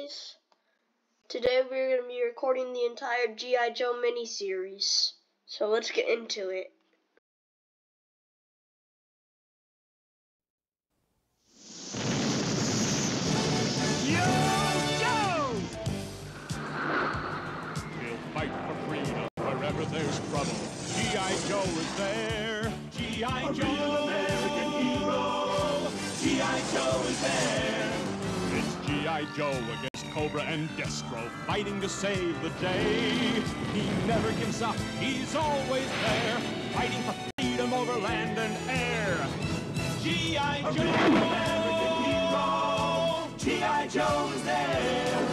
guys. Today we're going to be recording the entire G.I. Joe miniseries. So let's get into it. Yo, Joe! We'll fight for freedom wherever there's trouble. G.I. Joe is there. G.I. Joe, American hero. G.I. Joe is there. It's G.I. Joe against Cobra and Destro, fighting to save the day. He never gives up. He's always there, fighting for freedom over land and air. G.I. Joe, American hero. G.I. Joe is there.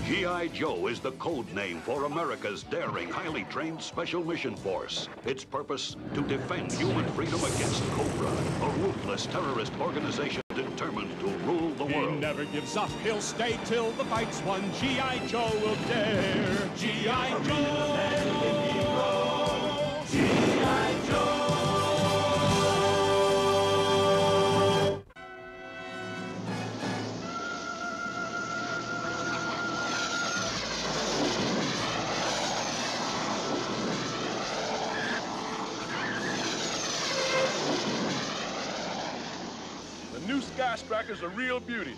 G.I. Joe is the code name for America's daring, highly trained Special Mission Force. Its purpose, to defend human freedom against Cobra, a ruthless terrorist organization determined to rule the world. He never gives up. He'll stay till the fight's won. G.I. Joe will dare. G.I. Joe, American hero. G.I. Joe. New Sky Strikers are real beauties.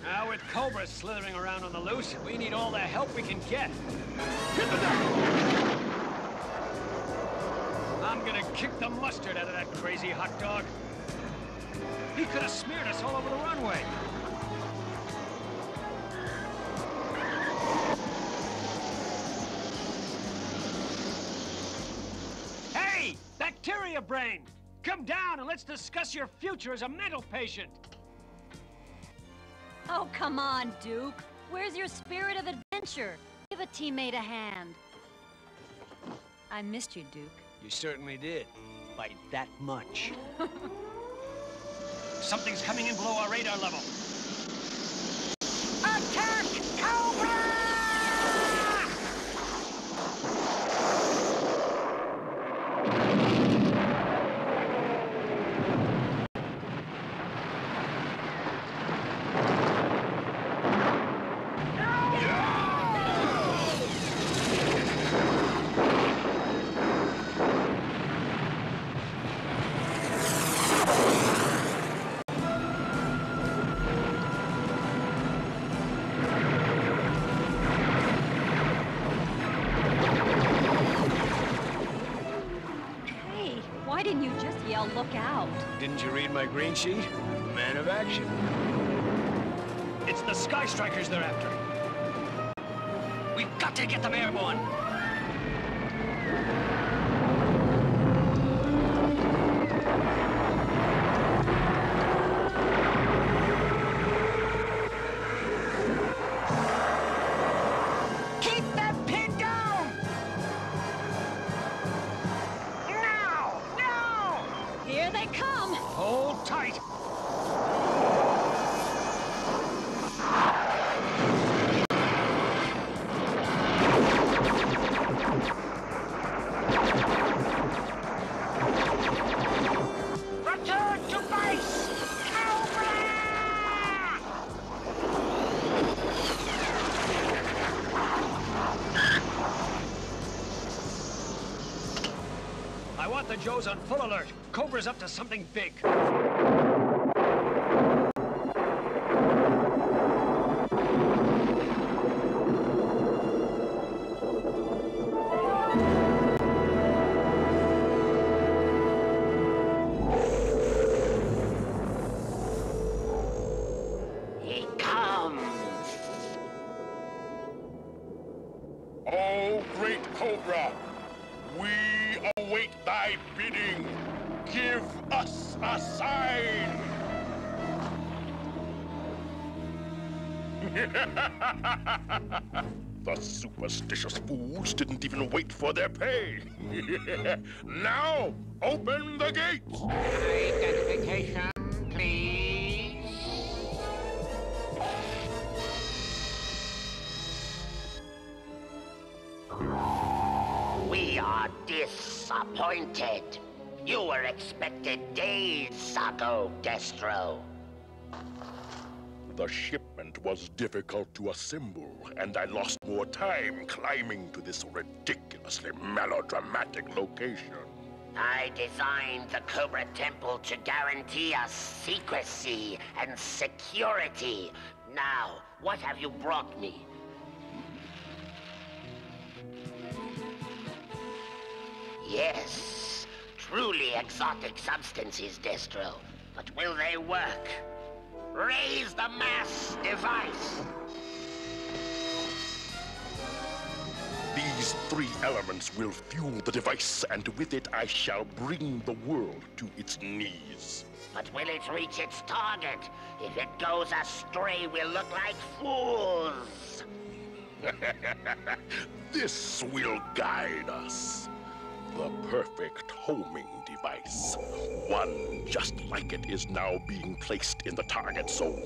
Now with Cobra slithering around on the loose, we need all the help we can get. Hit the deck! I'm gonna kick the mustard out of that crazy hot dog. He could have smeared us all over the runway. Hey, Bacteria Brain! Come down and let's discuss your future as a mental patient. Oh, come on, Duke. Where's your spirit of adventure? Give a teammate a hand. I missed you, Duke. You certainly did. By that much. Something's coming in below our radar level. Attack! Cobra! Why didn't you just yell, look out? Didn't you read my green sheet? Man of action. It's the Sky Strikers they're after. We've got to get them airborne. Keep them pinned down! Now! Now! Here they come! Hold tight! Return to base! Cobra! I want the Joes on full alert. Cobra's up to something big. He comes. Oh, great Cobra, we await thy bidding. Give us a sign. The superstitious fools didn't even wait for their pay. Now, open the gates. Identification, please. We are disappointed. You were expected days ago, Destro. The shipment was difficult to assemble, and I lost more time climbing to this ridiculously melodramatic location. I designed the Cobra Temple to guarantee us secrecy and security. Now, what have you brought me? Yes, truly exotic substances, Destro. But will they work? Raise the mass device! These three elements will fuel the device, and with it I shall bring the world to its knees. But will it reach its target? If it goes astray, we'll look like fools. This will guide us. The perfect homing device. One just like it is now being placed in the target zone.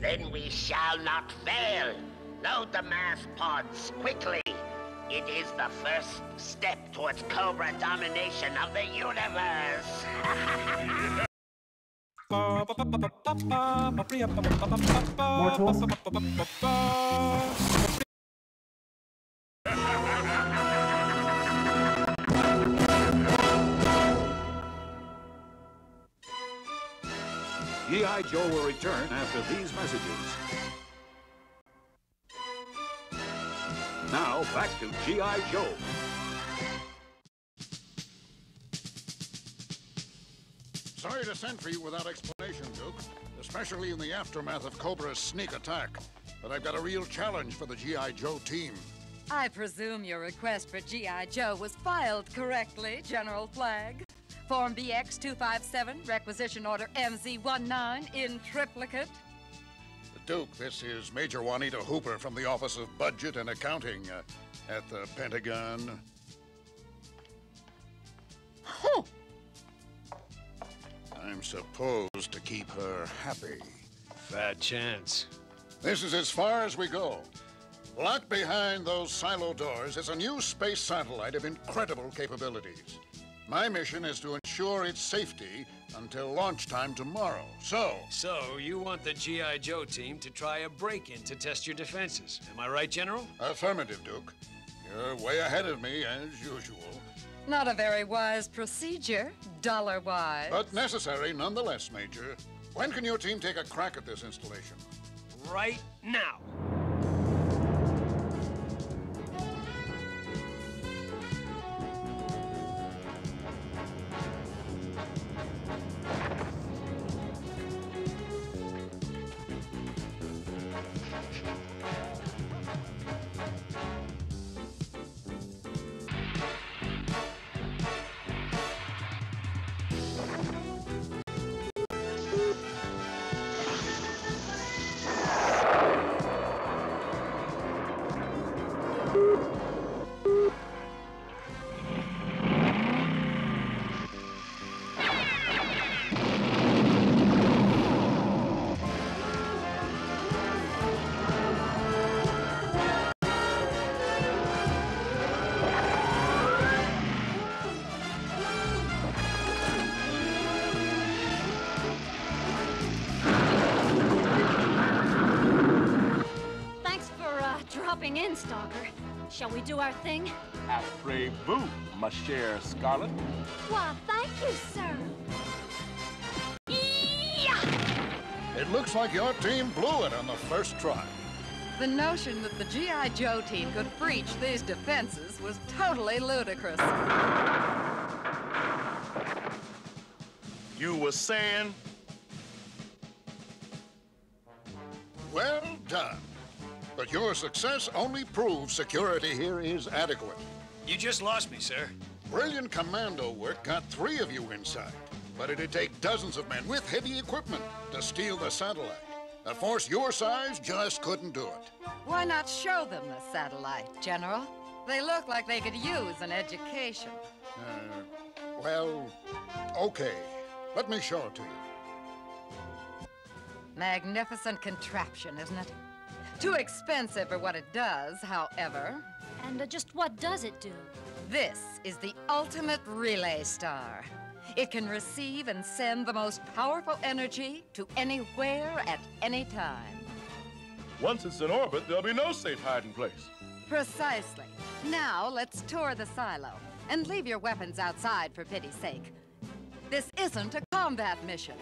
Then we shall not fail. Load the mass pods quickly. It is the first step towards Cobra domination of the universe. G.I. Joe will return after these messages. Now, back to G.I. Joe. Sorry to send for you without explanation, Duke, especially in the aftermath of Cobra's sneak attack. But I've got a real challenge for the G.I. Joe team. I presume your request for G.I. Joe was filed correctly, General Flagg. Form BX-257, requisition order MZ-19 in triplicate. Duke, this is Major Juanita Hooper from the Office of Budget and Accounting at the Pentagon. Huh. I'm supposed to keep her happy. Bad chance. This is as far as we go. Locked behind those silo doors is a new space satellite of incredible capabilities. My mission is to ensure its safety until launch time tomorrow. So you want the G.I. Joe team to try a break-in to test your defenses. Am I right, General? Affirmative, Duke. You're way ahead of me, as usual. Not a very wise procedure, dollar-wise. But necessary nonetheless, Major. When can your team take a crack at this installation? Right now. In, Stalker. Shall we do our thing? Après-vous, ma chère Scarlet. Why, thank you, sir. It looks like your team blew it on the first try. The notion that the G.I. Joe team could breach these defenses was totally ludicrous. You were saying? Well done. But your success only proves security here is adequate. You just lost me, sir. Brilliant commando work got 3 of you inside, but it'd take dozens of men with heavy equipment to steal the satellite. A force your size just couldn't do it. Why not show them the satellite, General? They look like they could use an education. Well, okay. Let me show it to you. Magnificent contraption, isn't it? Too expensive for what it does, however. And just what does it do? This is the ultimate relay star. It can receive and send the most powerful energy to anywhere at any time. Once it's in orbit, there'll be no safe hiding place. Precisely. Now, let's tour the silo. And leave your weapons outside, for pity's sake. This isn't a combat mission.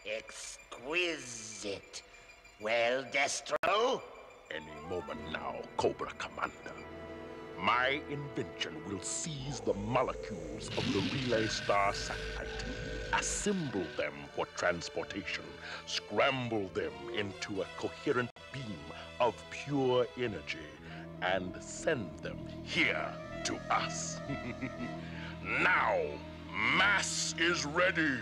Exquisite. Well, Destro? Any moment now, Cobra Commander. My invention will seize the molecules of the Relay Star satellite, assemble them for transportation, scramble them into a coherent beam of pure energy, and send them here to us. Now, mass is ready.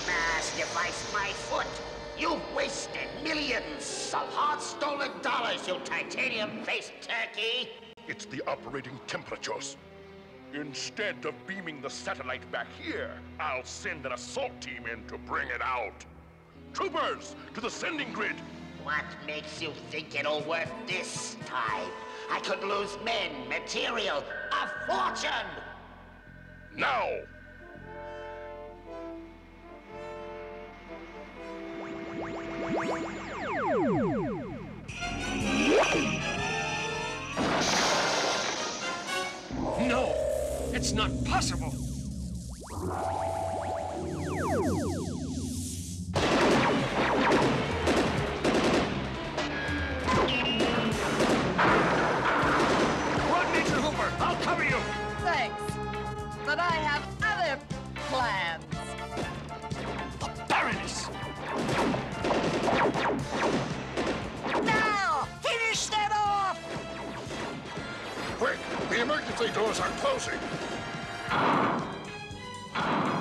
Mass device, my foot. You've wasted millions of hard-stolen dollars, you titanium-faced turkey. It's the operating temperatures. Instead of beaming the satellite back here, I'll send an assault team in to bring it out. Troopers, to the sending grid. What makes you think it'll work this time? I could lose men, material, a fortune! Now! No! It's not possible! Run, Major Hooper! I'll cover you! Thanks. But I have other plans. The Baroness! Now! Finish them off! Quick! The emergency doors are closing.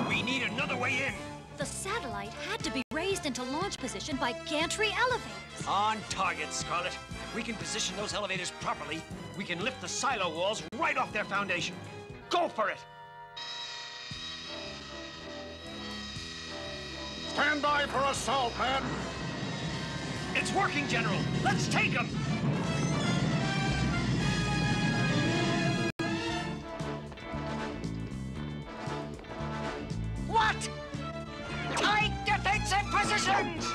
We need another way in. The satellite had to be raised into launch position by gantry elevators. On target, Scarlet. We can position those elevators properly. We can lift the silo walls right off their foundation. Go for it! Stand by for assault, man. It's working, General. Let's take them! What? Tight defensive positions!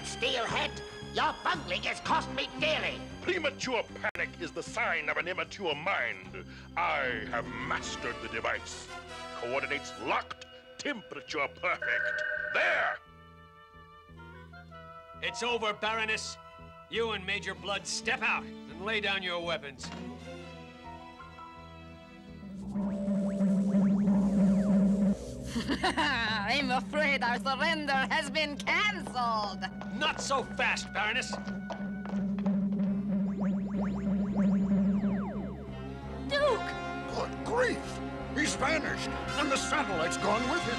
Steelhead, your bungling has cost me dearly. Premature panic is the sign of an immature mind. I have mastered the device. Coordinates locked, temperature perfect. There! It's over, Baroness. You and Major Blood step out and lay down your weapons. I'm afraid our surrender has been cancelled. Not so fast, Baroness. Duke! Good grief! He's vanished, and the satellite's gone with him.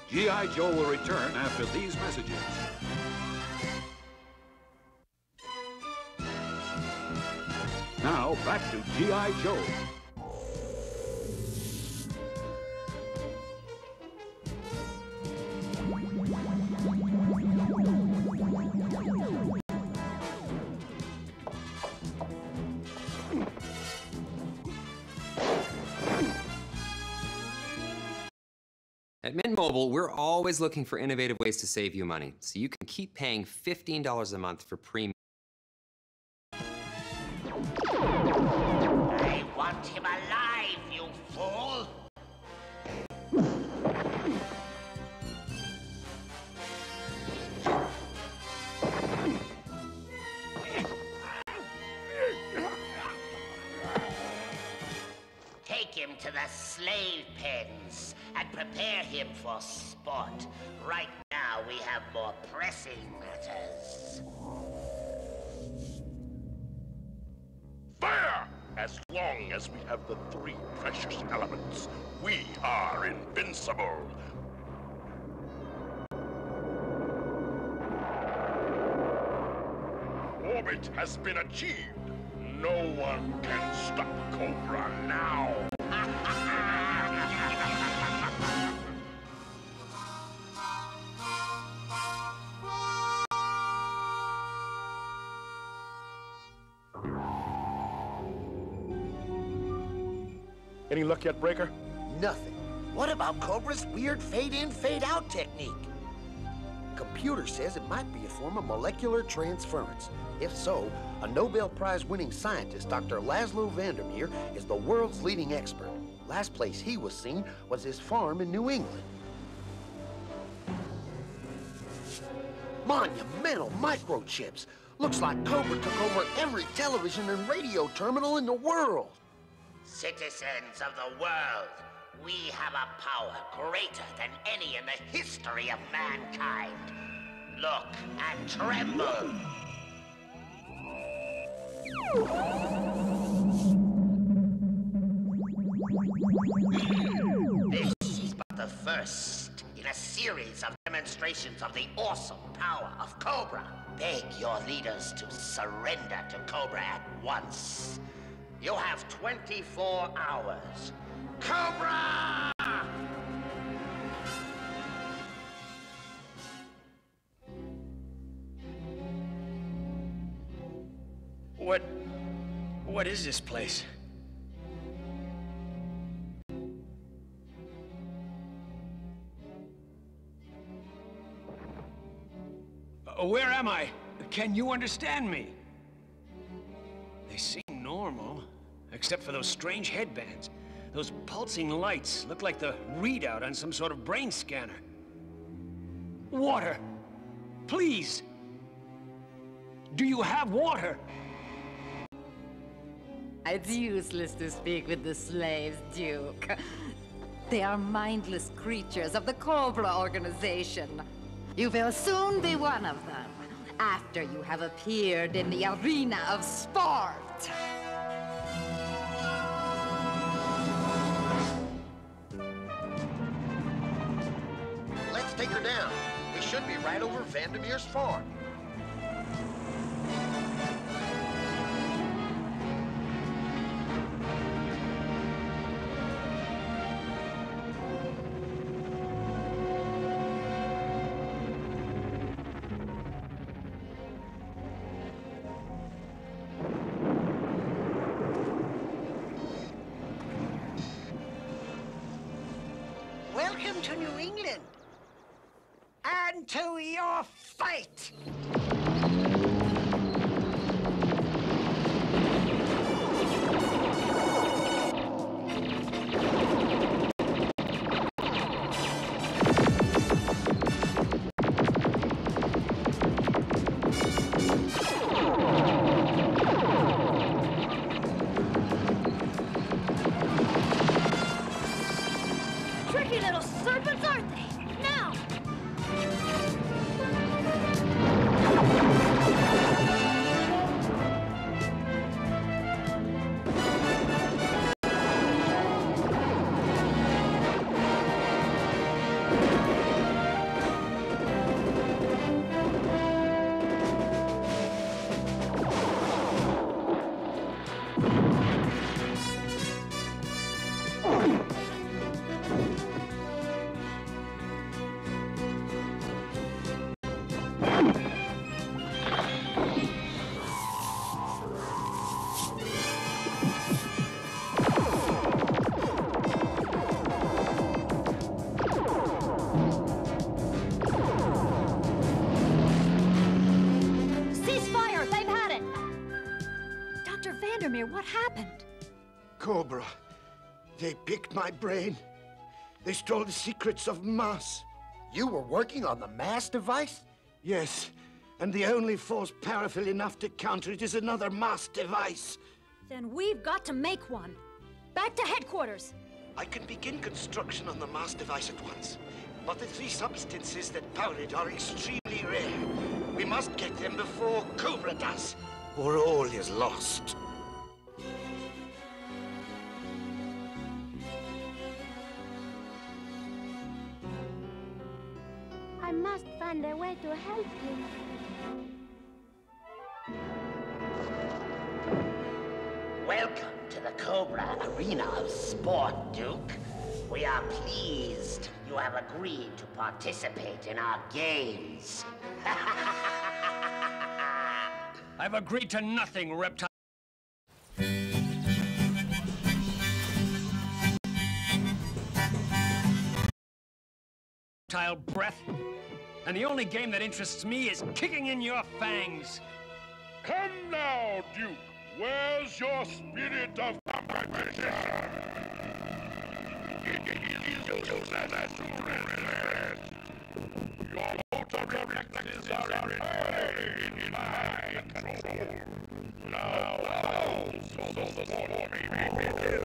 G.I. Joe will return after these messages. Now, back to G.I. Joe. At Mint Mobile, we're always looking for innovative ways to save you money, so you can keep paying $15 a month for premium. I want him alive, you fool! Take him to the slave pens and prepare him for sport right now. now we have more pressing matters. Fire! As long as we have the three precious elements, we are invincible. Orbit has been achieved. No one can stop Cobra now. Any luck yet, Breaker? Nothing. What about Cobra's weird fade-in, fade-out technique? Computer says it might be a form of molecular transference. If so, a Nobel Prize-winning scientist, Dr. Laszlo Vandermeer, is the world's leading expert. Last place he was seen was his farm in New England. Monumental microchips. Looks like Cobra took over every television and radio terminal in the world. Citizens of the world, we have a power greater than any in the history of mankind. Look and tremble. This is but the first in a series of demonstrations of the awesome power of Cobra. Beg your leaders to surrender to Cobra at once. You have 24 hours. Cobra! What is this place? Where am I? Can you understand me? They seem normal, except for those strange headbands. Those pulsing lights look like the readout on some sort of brain scanner. Water! Please! Do you have water? It's useless to speak with the slaves, Duke. They are mindless creatures of the Cobra organization. You will soon be one of them, after you have appeared in the arena of sport. Let's take her down. We should be right over Vandermeer's farm. Welcome to New England. And to your fight! Tricky little serpents, aren't they? Now! Ceasefire! They've had it! Dr. Vandermeer, what happened? Cobra. They picked my brain. They stole the secrets of mass. You were working on the mass device? Yes, and the only force powerful enough to counter it is another mass device. Then we've got to make one. Back to headquarters. I can begin construction on the mass device at once. But the 3 substances that power it are extremely rare. We must get them before Cobra does, or all is lost. I must find a way to help him. Welcome to the Cobra Arena of Sport, Duke. We are pleased you have agreed to participate in our games. I've agreed to nothing, reptile. Reptile breath. And the only game that interests me is kicking in your fangs. Come now, Duke. Where's your spirit of competition? Your motor reflexes are entirely in my control. Now, so the sport may begin.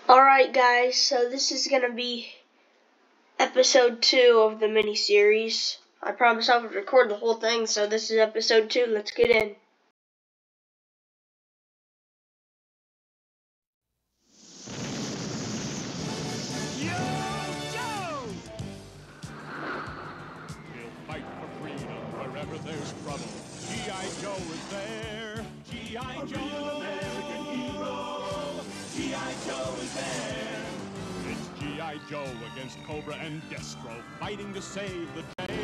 Alright guys, so this is going to be episode 2 of the miniseries. I promised I would record the whole thing, so this is episode 2. Let's get in. He'll fight for freedom wherever there's trouble. G.I. Joe is there. G.I. Joe, American hero. G.I. Joe is there. It's G.I. Joe against Cobra and Destro, fighting to save the day.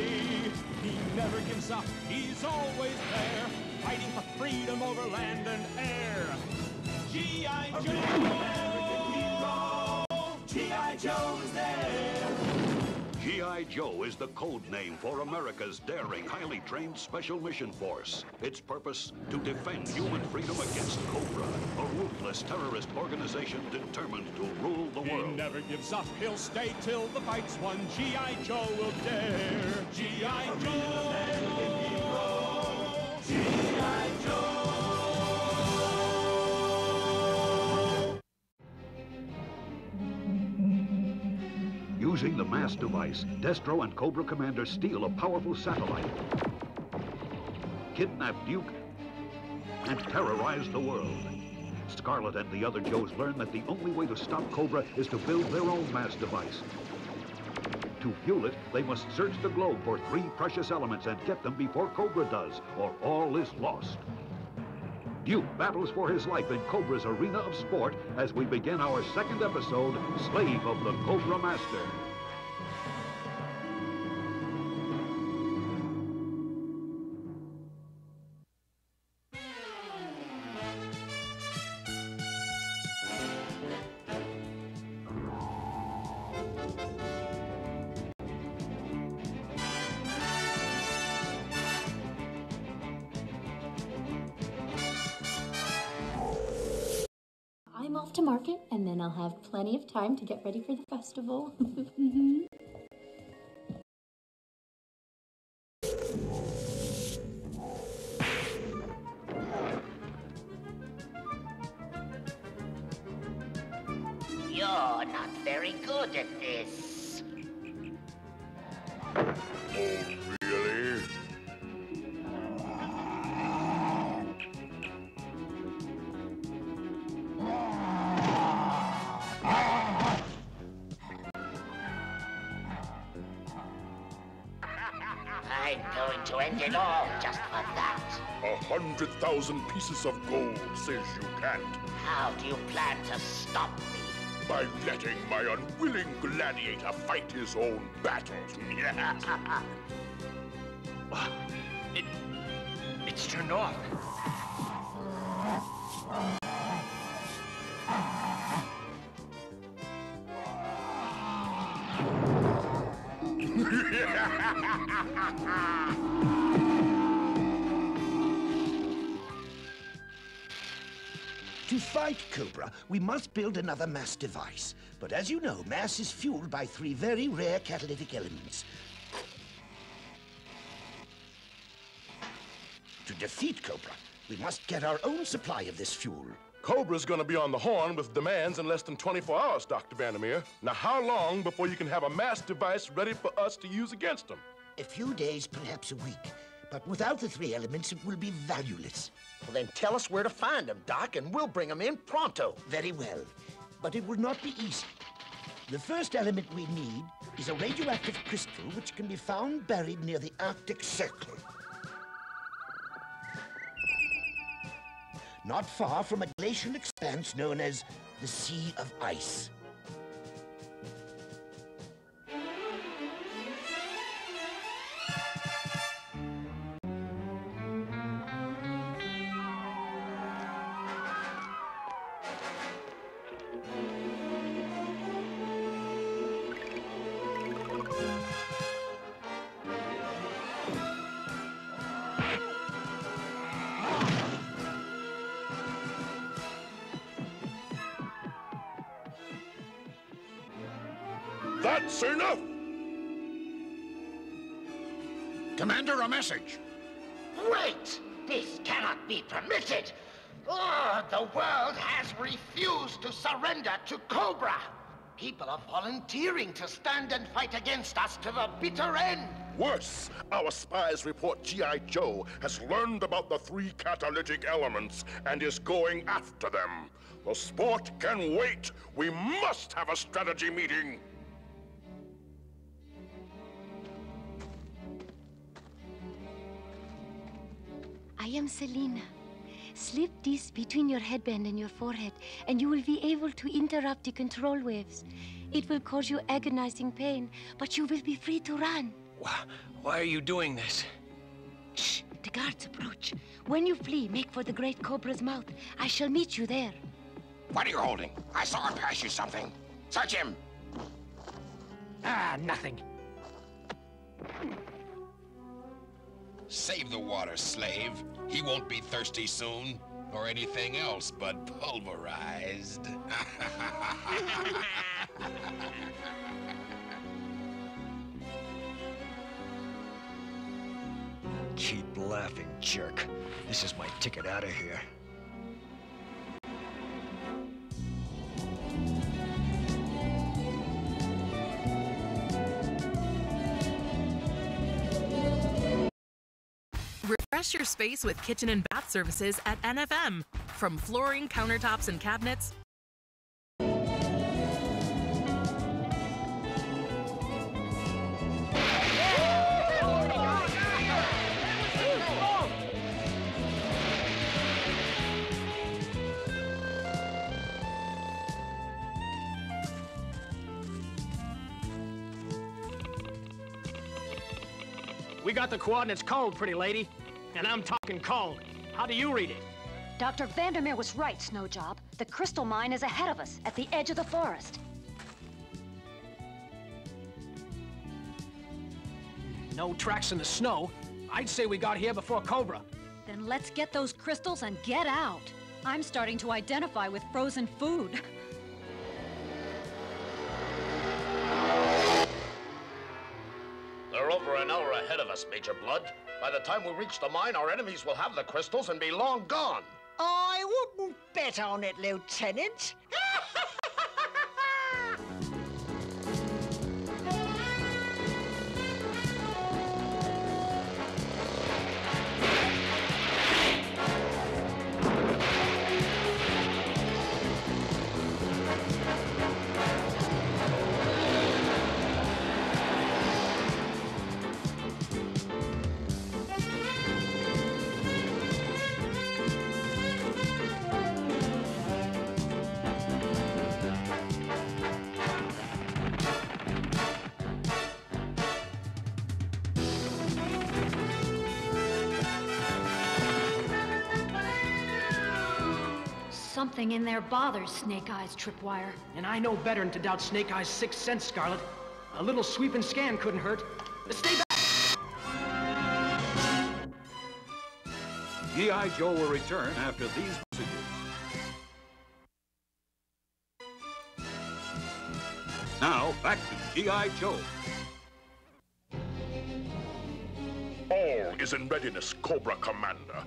He never gives up, he's always there, fighting for freedom over land and air. G.I. Joe, American hero. G.I. Joe is there. G.I. Joe is the code name for America's daring, highly trained Special Mission Force. Its purpose, to defend human freedom against Cobra, a ruthless terrorist organization determined to rule the world. He never gives up, he'll stay till the fight's won. G.I. Joe will dare. G.I. Joe, American hero. G.I. Joe. Using the mass device, Destro and Cobra Commander steal a powerful satellite, kidnap Duke, and terrorize the world. Scarlet and the other Joes learn that the only way to stop Cobra is to build their own mass device. To fuel it, they must search the globe for 3 precious elements and get them before Cobra does, or all is lost. Duke battles for his life in Cobra's arena of sport as we begin our 2nd episode, Slave of the Cobra Master. I'm off to market, and then I'll have plenty of time to get ready for the festival. You're not very good at this. Oh, really? I'm going to end it all just for that. 100,000 pieces of gold says you can't. How do you plan to stop me? By letting my unwilling gladiator fight his own battles. It's turned off. To fight Cobra, we must build another mass device. But as you know, mass is fueled by 3 very rare catalytic elements. To defeat Cobra, we must get our own supply of this fuel. Cobra's gonna be on the horn with demands in less than 24 hours, Dr. Vandermeer. Now, how long before you can have a mass device ready for us to use against him? A few days, perhaps a week. But without the 3 elements, it will be valueless. Well, then tell us where to find them, Doc, and we'll bring them in pronto. Very well. But it will not be easy. The first element we need is a radioactive crystal which can be found buried near the Arctic Circle. Not far from a glacial expanse known as the Sea of Ice. That's enough! Commander, a message. Wait! This cannot be permitted! Oh, the world has refused to surrender to Cobra! People are volunteering to stand and fight against us to the bitter end! Worse, our spies report G.I. Joe has learned about the 3 catalytic elements and is going after them. The sport can wait! We must have a strategy meeting! I am Selina. Slip this between your headband and your forehead, and you will be able to interrupt the control waves. It will cause you agonizing pain, but you will be free to run. Why are you doing this? Shh! The guards approach. When you flee, make for the great Cobra's mouth. I shall meet you there. What are you holding? I saw him pass you something. Search him! Ah, nothing. Save the water, slave. He won't be thirsty soon, or anything else but pulverized. Keep laughing, jerk. This is my ticket out of here. Refresh your space with kitchen and bath services at NFM. From flooring, countertops, and cabinets. We got the coordinates cold, pretty lady. And I'm talking cold. How do you read it? Dr. Vandermeer was right, Snowjob. The crystal mine is ahead of us, at the edge of the forest. No tracks in the snow. I'd say we got here before Cobra. Then let's get those crystals and get out. I'm starting to identify with frozen food. They're over an hour ahead of us, Major Blood. By the time we reach the mine, our enemies will have the crystals and be long gone. I wouldn't bet on it, Lieutenant. Something in there bothers Snake Eyes, Tripwire. And I know better than to doubt Snake Eyes' sixth sense, Scarlet. A little sweep and scan couldn't hurt. Stay back! G.I. Joe will return after these messages. Now, back to G.I. Joe. All is in readiness, Cobra Commander.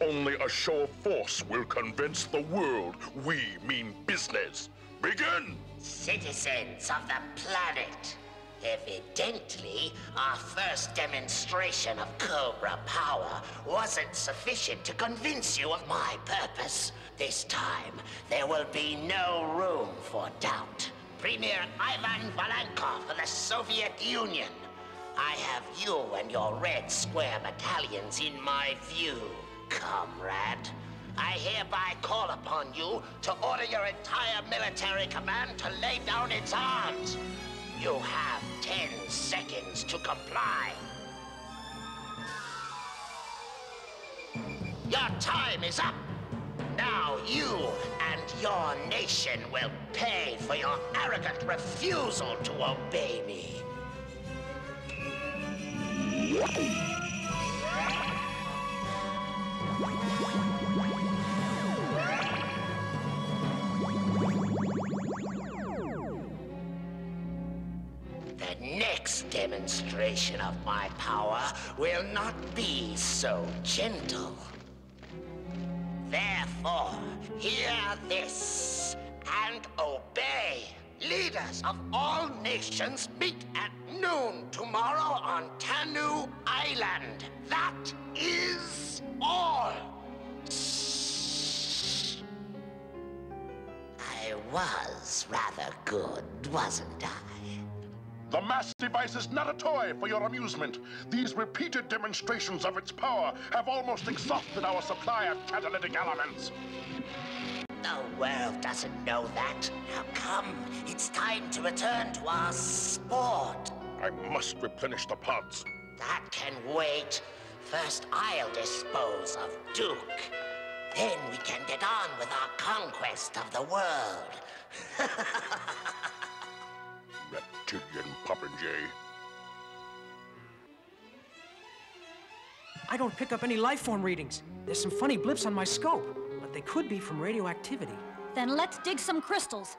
Only a show of force will convince the world we mean business. Begin! Citizens of the planet, evidently, our first demonstration of Cobra power wasn't sufficient to convince you of my purpose. This time, there will be no room for doubt. Premier Ivan Valenkov of the Soviet Union, I have you and your Red Square battalions in my view. Comrade, I hereby call upon you to order your entire military command to lay down its arms. You have 10 seconds to comply. Your time is up. Now you and your nation will pay for your arrogant refusal to obey me. The next demonstration of my power will not be so gentle. Therefore, hear this and obey. Leaders of all nations meet at noon tomorrow on Tanu Island. That is all. I was rather good, wasn't I? The mass device is not a toy for your amusement. These repeated demonstrations of its power have almost exhausted our supply of catalytic elements. The world doesn't know that. Now come, it's time to return to our sport. I must replenish the pods. That can wait. First, I'll dispose of Duke. Then we can get on with our conquest of the world. Reptilian popinjay. I don't pick up any life form readings. There's some funny blips on my scope, but they could be from radioactivity. Then let's dig some crystals.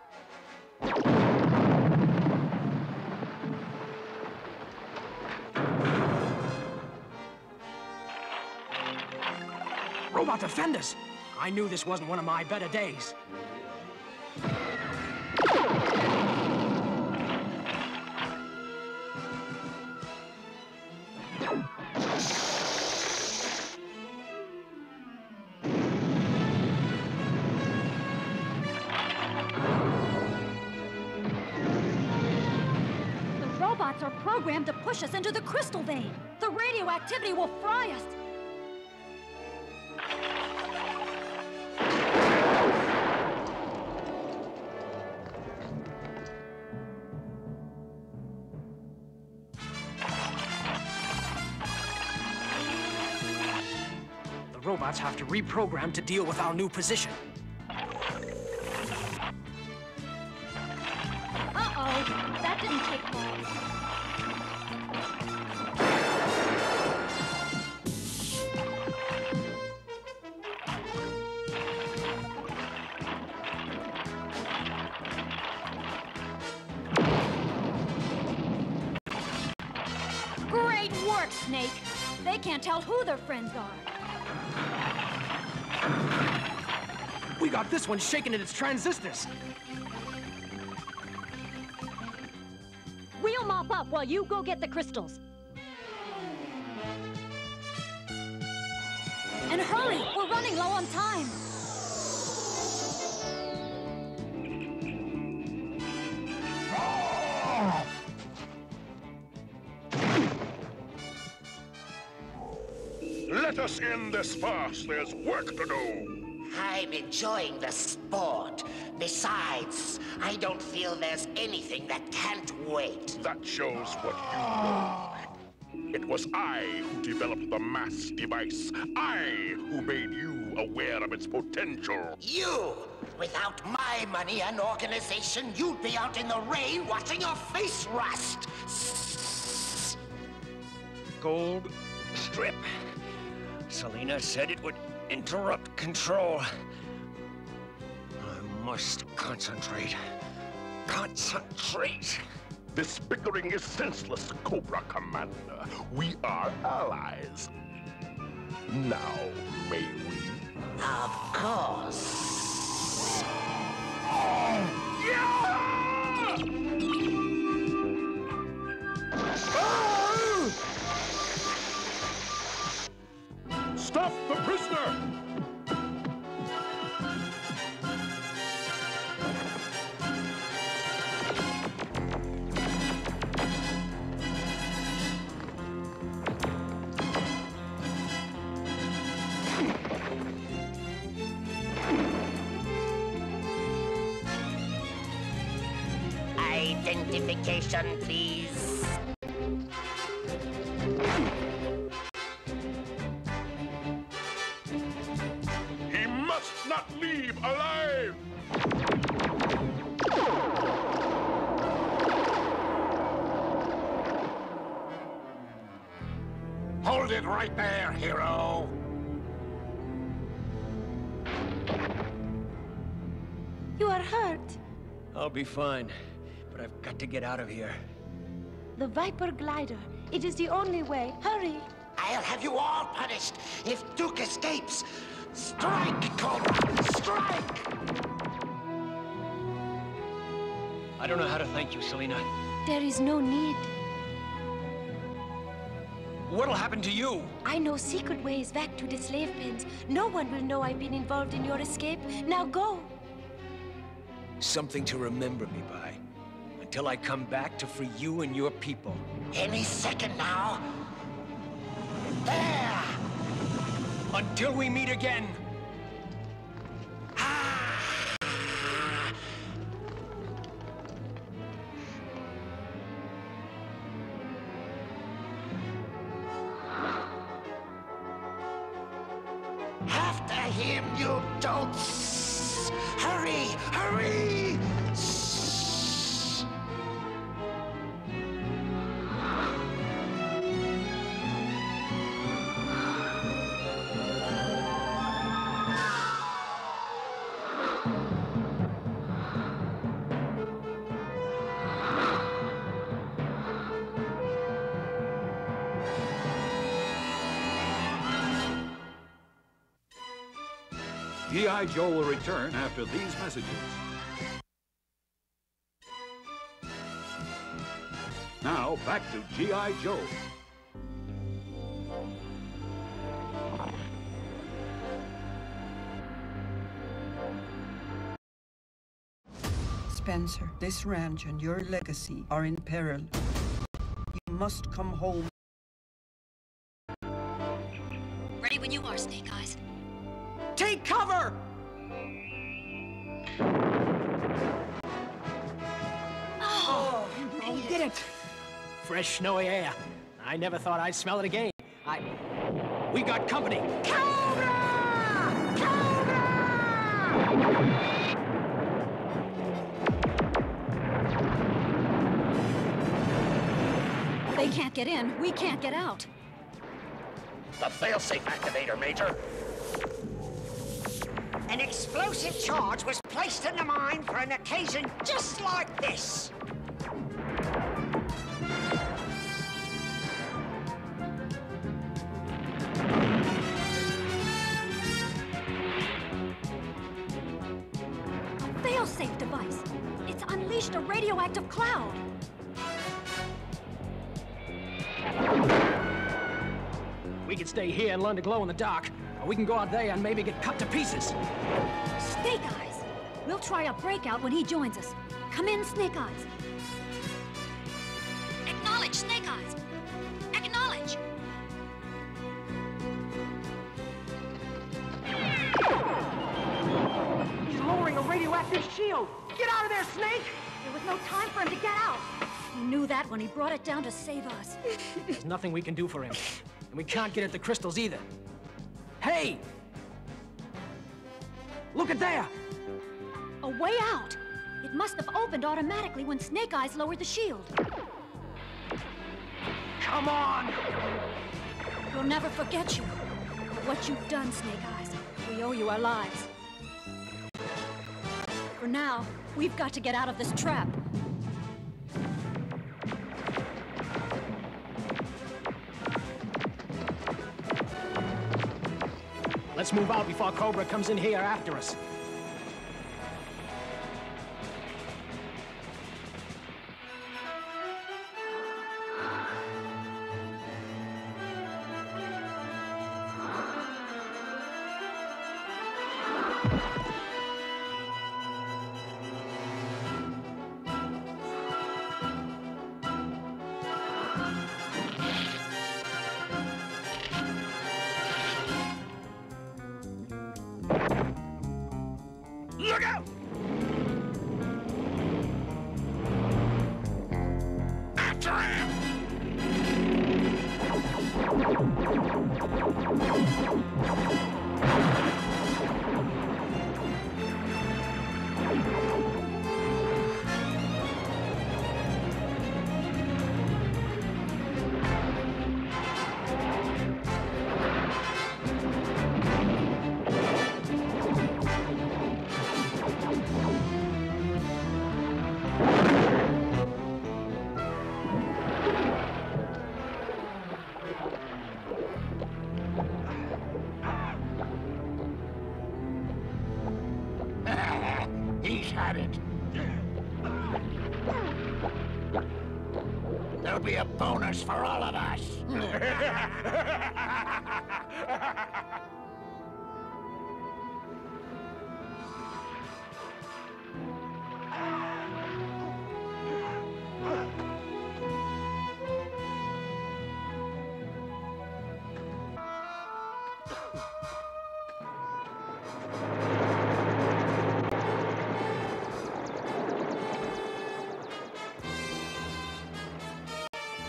Robot defenders! I knew this wasn't one of my better days. robots are programmed to push us into the crystal vein. The radioactivity will fry us. The robots have to reprogram to deal with our new position. Uh-oh, that didn't take long. Great work, Snake. They can't tell who their friends are. We got this one shaking at its transistors. We'll mop up while you go get the crystals. And hurry, we're running low on time. Let us end this farce. There's work to do. I'm enjoying the sport. Besides, I don't feel there's anything that can't wait. That shows what you know. It was I who developed the mass device. I who made you aware of its potential. You! Without my money and organization, you'd be out in the rain watching your face rust. Gold strip. Selina said it would interrupt control. I must concentrate. Concentrate. This bickering is senseless, Cobra Commander. We are allies. Now, may we? Of course. Stop the prisoner! Identification, please. He must not leave alive! Hold it right there, hero! You are hurt. I'll be fine, but I've got to get out of here. The Viper glider. It is the only way. Hurry. I'll have you all punished if Duke escapes. Strike, Cobra! Strike! I don't know how to thank you, Selina. There is no need. What'll happen to you? I know secret ways back to the slave pens. No one will know I've been involved in your escape. Now go. Something to remember me by. Until I come back to free you and your people. Any second now. There! Until we meet again! After him, you dolts! Hurry! Hurry! G.I. Joe will return after these messages. Now, back to G.I. Joe. Spencer, this ranch and your legacy are in peril. must come home. Ready when you are, Snake Eyes. Take cover! Oh, we did it! Fresh, snowy air. I never thought I'd smell it again. We got company. They can't get in. We can't get out. The failsafe activator, Major. An explosive charge was placed in the mine for an occasion just like this. A failsafe device. It's unleashed a radioactive cloud. We can stay here and learn to glow in the dark, or we can go out there and maybe get cut to pieces. Snake Eyes! We'll try a breakout when he joins us. Come in, Snake Eyes. Acknowledge, Snake Eyes. Acknowledge. He's lowering a radioactive shield. Get out of there, Snake! There was no time for him to get out. He knew that when he brought it down to save us. There's nothing we can do for him. And we can't get at the crystals either. Hey! Look at there! A way out. It must have opened automatically when Snake Eyes lowered the shield. Come on! We'll never forget you. For what you've done, Snake Eyes. We owe you our lives. For now, we've got to get out of this trap. Let's move out before Cobra comes in here after us. Look out! After him! He's had it. There'll be a bonus for all of us.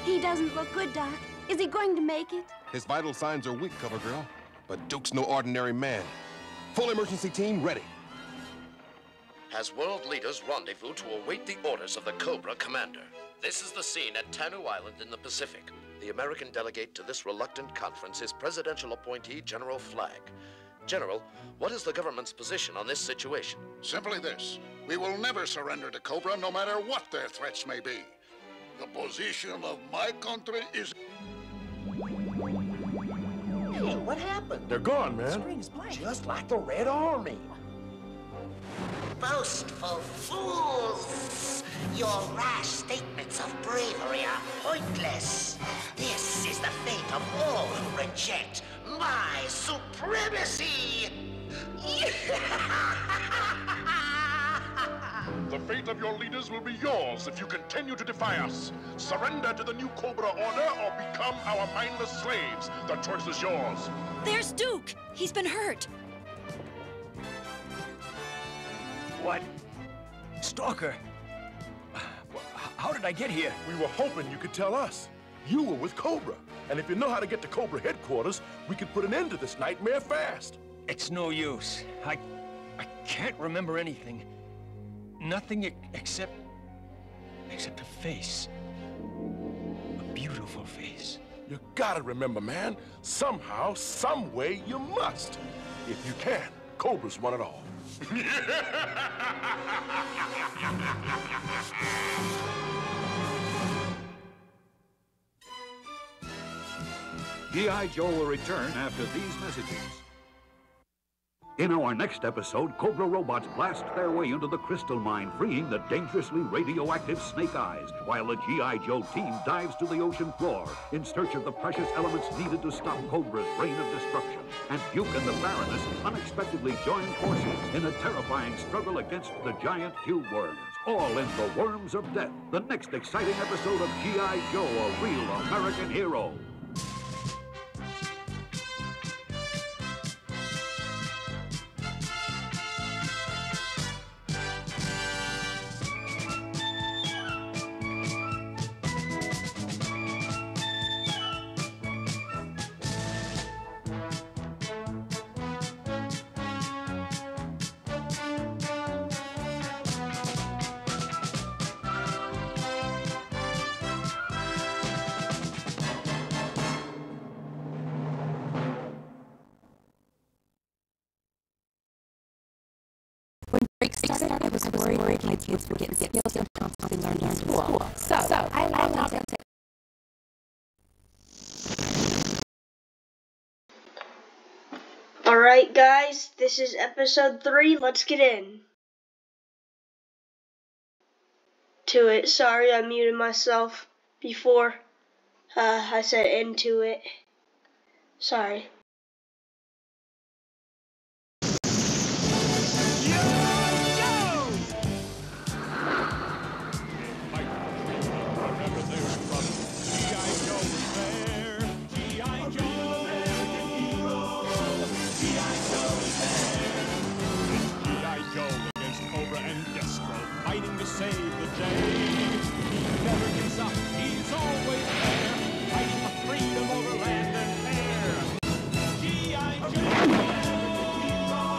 He doesn't look good, Doc. Is he going to make it? His vital signs are weak, CoverGirl. But Duke's no ordinary man. Full emergency team ready. As world leaders rendezvous to await the orders of the Cobra Commander. This is the scene at Tanu Island in the Pacific. The American delegate to this reluctant conference is presidential appointee General Flagg. General, what is the government's position on this situation? Simply this. We will never surrender to Cobra, no matter what their threats may be. The position of my country is... Hey, what happened? They're gone, man. Screen's blank. Just like the Red Army. Boastful fools! Your rash statements of bravery are pointless. This is the fate of all who reject my supremacy! The fate of your leaders will be yours if you continue to defy us. Surrender to the new Cobra Order or become our mindless slaves. The choice is yours. There's Duke! He's been hurt. What? Stalker? How did I get here? We were hoping you could tell us. You were with Cobra. And if you know how to get to Cobra headquarters, we could put an end to this nightmare fast. It's no use. I can't remember anything. Nothing except a face. A beautiful face. You gotta remember, man. Somehow, some way, you must. If you can, Cobra's won it all. G.I. Joe will return after these messages. In our next episode, Cobra robots blast their way into the crystal mine, freeing the dangerously radioactive Snake Eyes, while the G.I. Joe team dives to the ocean floor in search of the precious elements needed to stop Cobra's reign of destruction. And Duke and the Baroness unexpectedly join forces in a terrifying struggle against the giant cube worms, all in The Worms of Death, the next exciting episode of G.I. Joe, a real American hero. When break started, I was worried my kids would get skills and constantly learn in school. So I allowed them to. Alright guys, this is episode 3, let's get in to it. Sorry, I muted myself before I said into it. Sorry. Save the day. He never gives up. He's always there, fighting for freedom over land and air. G.I. Joe,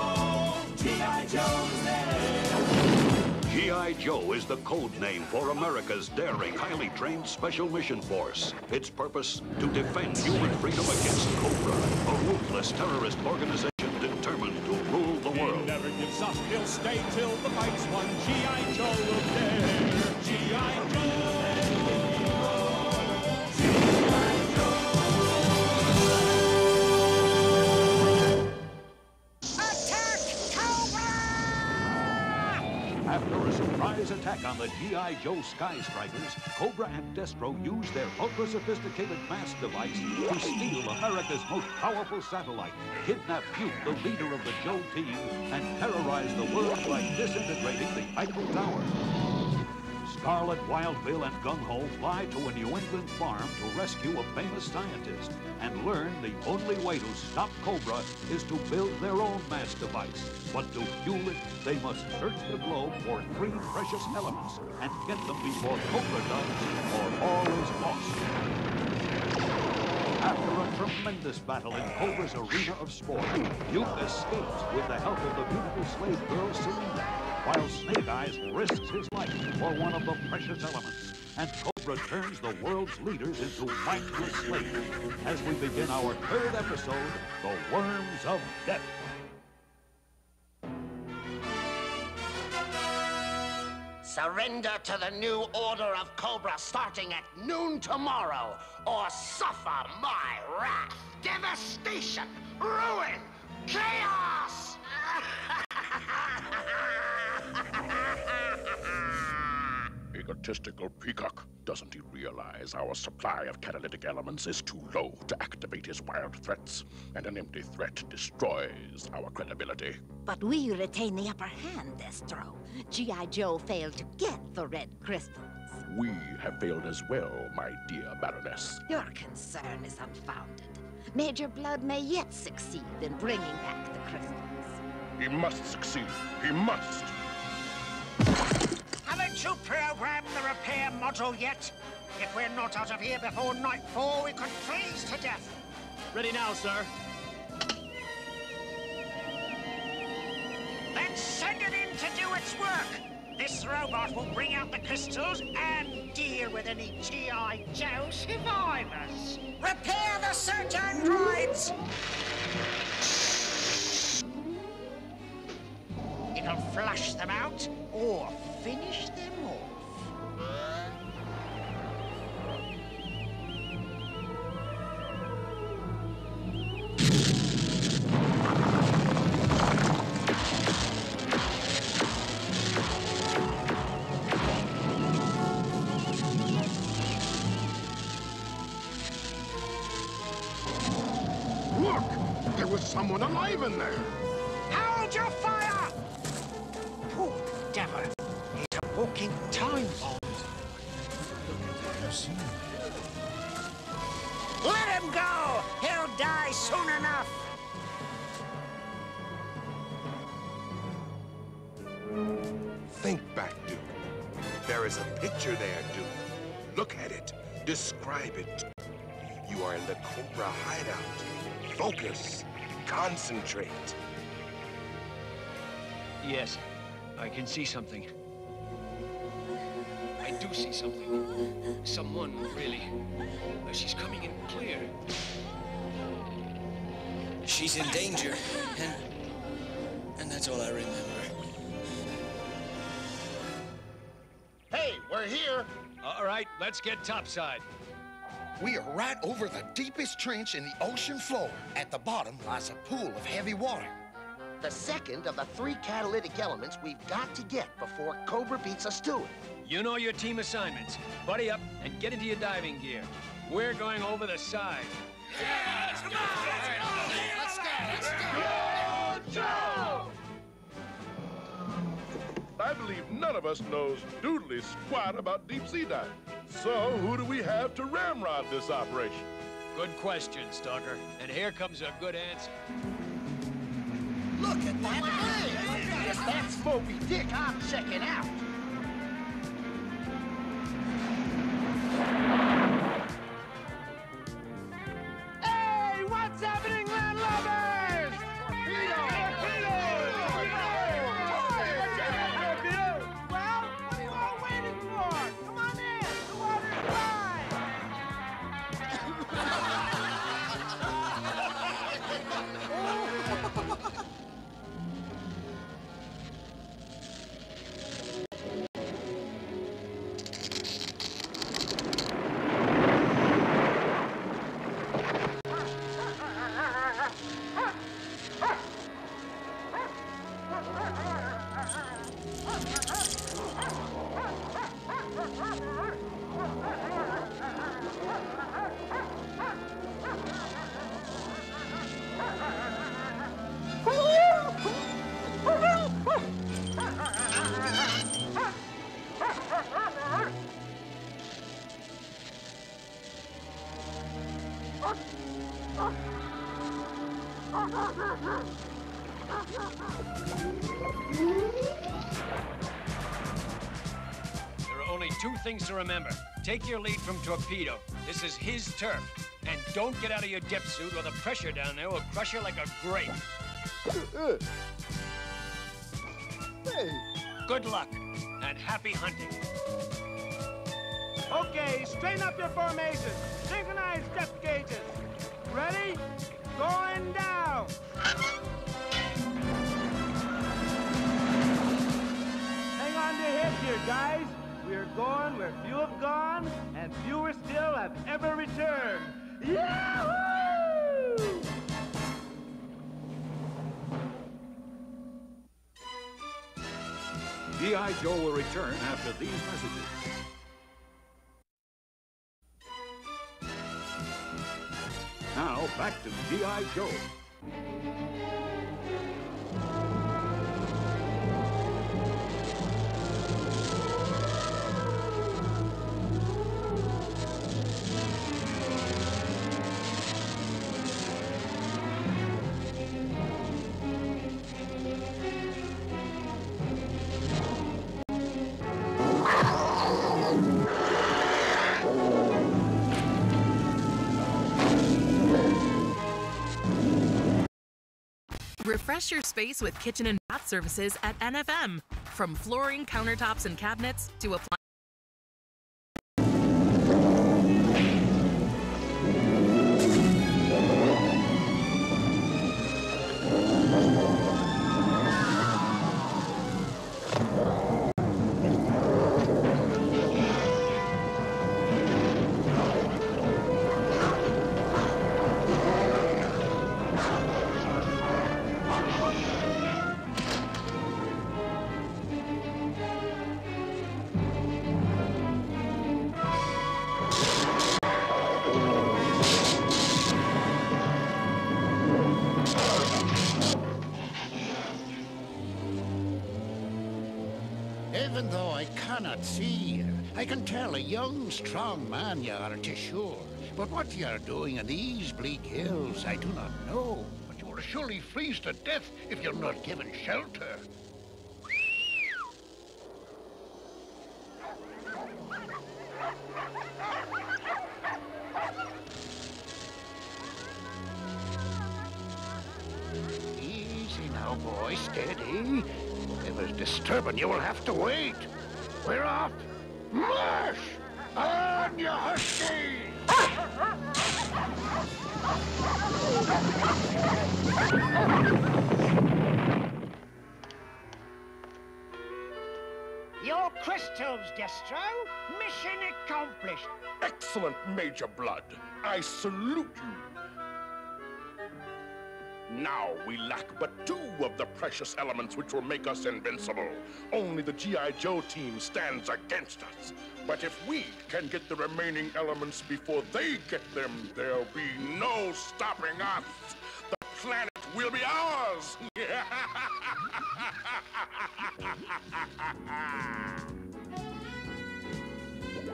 G.I. Joe's there. G.I. Joe is the code name for America's daring, highly trained Special Mission Force. Its purpose, to defend human freedom against Cobra, a ruthless terrorist organization determined to rule the world. He never gives up. He'll stay till the fight's won. G.I. Joe will dare. G.I. Joe. Attack, Cobra! After a surprise attack on the G.I. Joe Sky Strikers, Cobra and Destro use their ultra-sophisticated mass device to steal America's most powerful satellite, kidnap Duke, the leader of the Joe team, and terrorize the world by disintegrating the Eiffel Tower. Scarlet, Wild Bill, and Gung Ho fly to a New England farm to rescue a famous scientist and learn the only way to stop Cobra is to build their own mass device. But to fuel it, they must search the globe for 3 precious elements and get them before Cobra does, or all is lost. After a tremendous battle in Cobra's arena of sport, Duke escapes with the help of the beautiful slave girl Selina, while Snake Eyes risks his life for one of the precious elements, and Cobra turns the world's leaders into mindless slaves as we begin our 3rd episode, The Worms of Death. Surrender to the new order of Cobra starting at noon tomorrow, or suffer my wrath. Devastation, ruin, chaos! Egotistical peacock. Doesn't he realize our supply of catalytic elements is too low to activate his wild threats? And an empty threat destroys our credibility. But we retain the upper hand. Destro. G.I. Joe failed to get the red crystals. We have failed as well, my dear Baroness. Your concern is unfounded. Major Blood may yet succeed in bringing back the crystals. He must succeed. He must. Haven't you programmed the repair module yet? If we're not out of here before nightfall, we could freeze to death. Ready now, sir. Then send it in to do its work. This robot will bring out the crystals and deal with any G.I. Joe survivors. Repair the search androids! It'll flush them out or finish them off. Look! There was someone alive in there! Hold your fire! Poor devil. He's a walking time bomb. Let him go! He'll die soon enough! Think back, Duke. There is a picture there, Duke. Look at it. Describe it. You are in the Cobra hideout. Focus. Concentrate. Yes, I can see something. I do see something. Someone, really. She's coming in clear. She's in danger, and that's all I remember. Hey, we're here. All right, let's get topside. We are right over the deepest trench in the ocean floor. At the bottom lies a pool of heavy water. The second of the 3 catalytic elements we've got to get before Cobra beats us to it. You know your team assignments. Buddy up and get into your diving gear. We're going over the side. Yes! Come on! Let's go! Joe! I believe none of us knows doodly squat about deep-sea diving. So who do we have to ramrod this operation? Good question, Stalker. And here comes a good answer. Look at that thing! If that's Moby Dick, I'm checking out. Hey, what's happening, landlubbers? Well, what are you all waiting for? Come on in. The water's fine. There are only 2 things to remember. Take your lead from Torpedo. This is his turf. And don't get out of your dip suit or the pressure down there will crush you like a grape. Hey. Good luck and happy hunting. Okay, straighten up your formations. Synchronize depth gauges. Ready? Going down. Hang on to hip here, guys. We're going where few have gone, and fewer still have ever returned. Yahoo! G.I. Joe will return after these messages. Now, back to G.I. Joe. Refresh your space with kitchen and bath services at NFM. From flooring, countertops, and cabinets to appliances. Even though I cannot see you, I can tell a young, strong man you are, to sure. But what you are doing in these bleak hills, I do not know. But you will surely freeze to death if you're not given shelter. Easy now, boy, steady. If it's disturbing, you will have to wait. We're off. March! On, you husky! Your crystals, Destro. Mission accomplished. Excellent, Major Blood. I salute you. Now we lack but 2 of the precious elements which will make us invincible. Only the G.I. Joe team stands against us. But if we can get the remaining elements before they get them, there'll be no stopping us. The planet will be ours.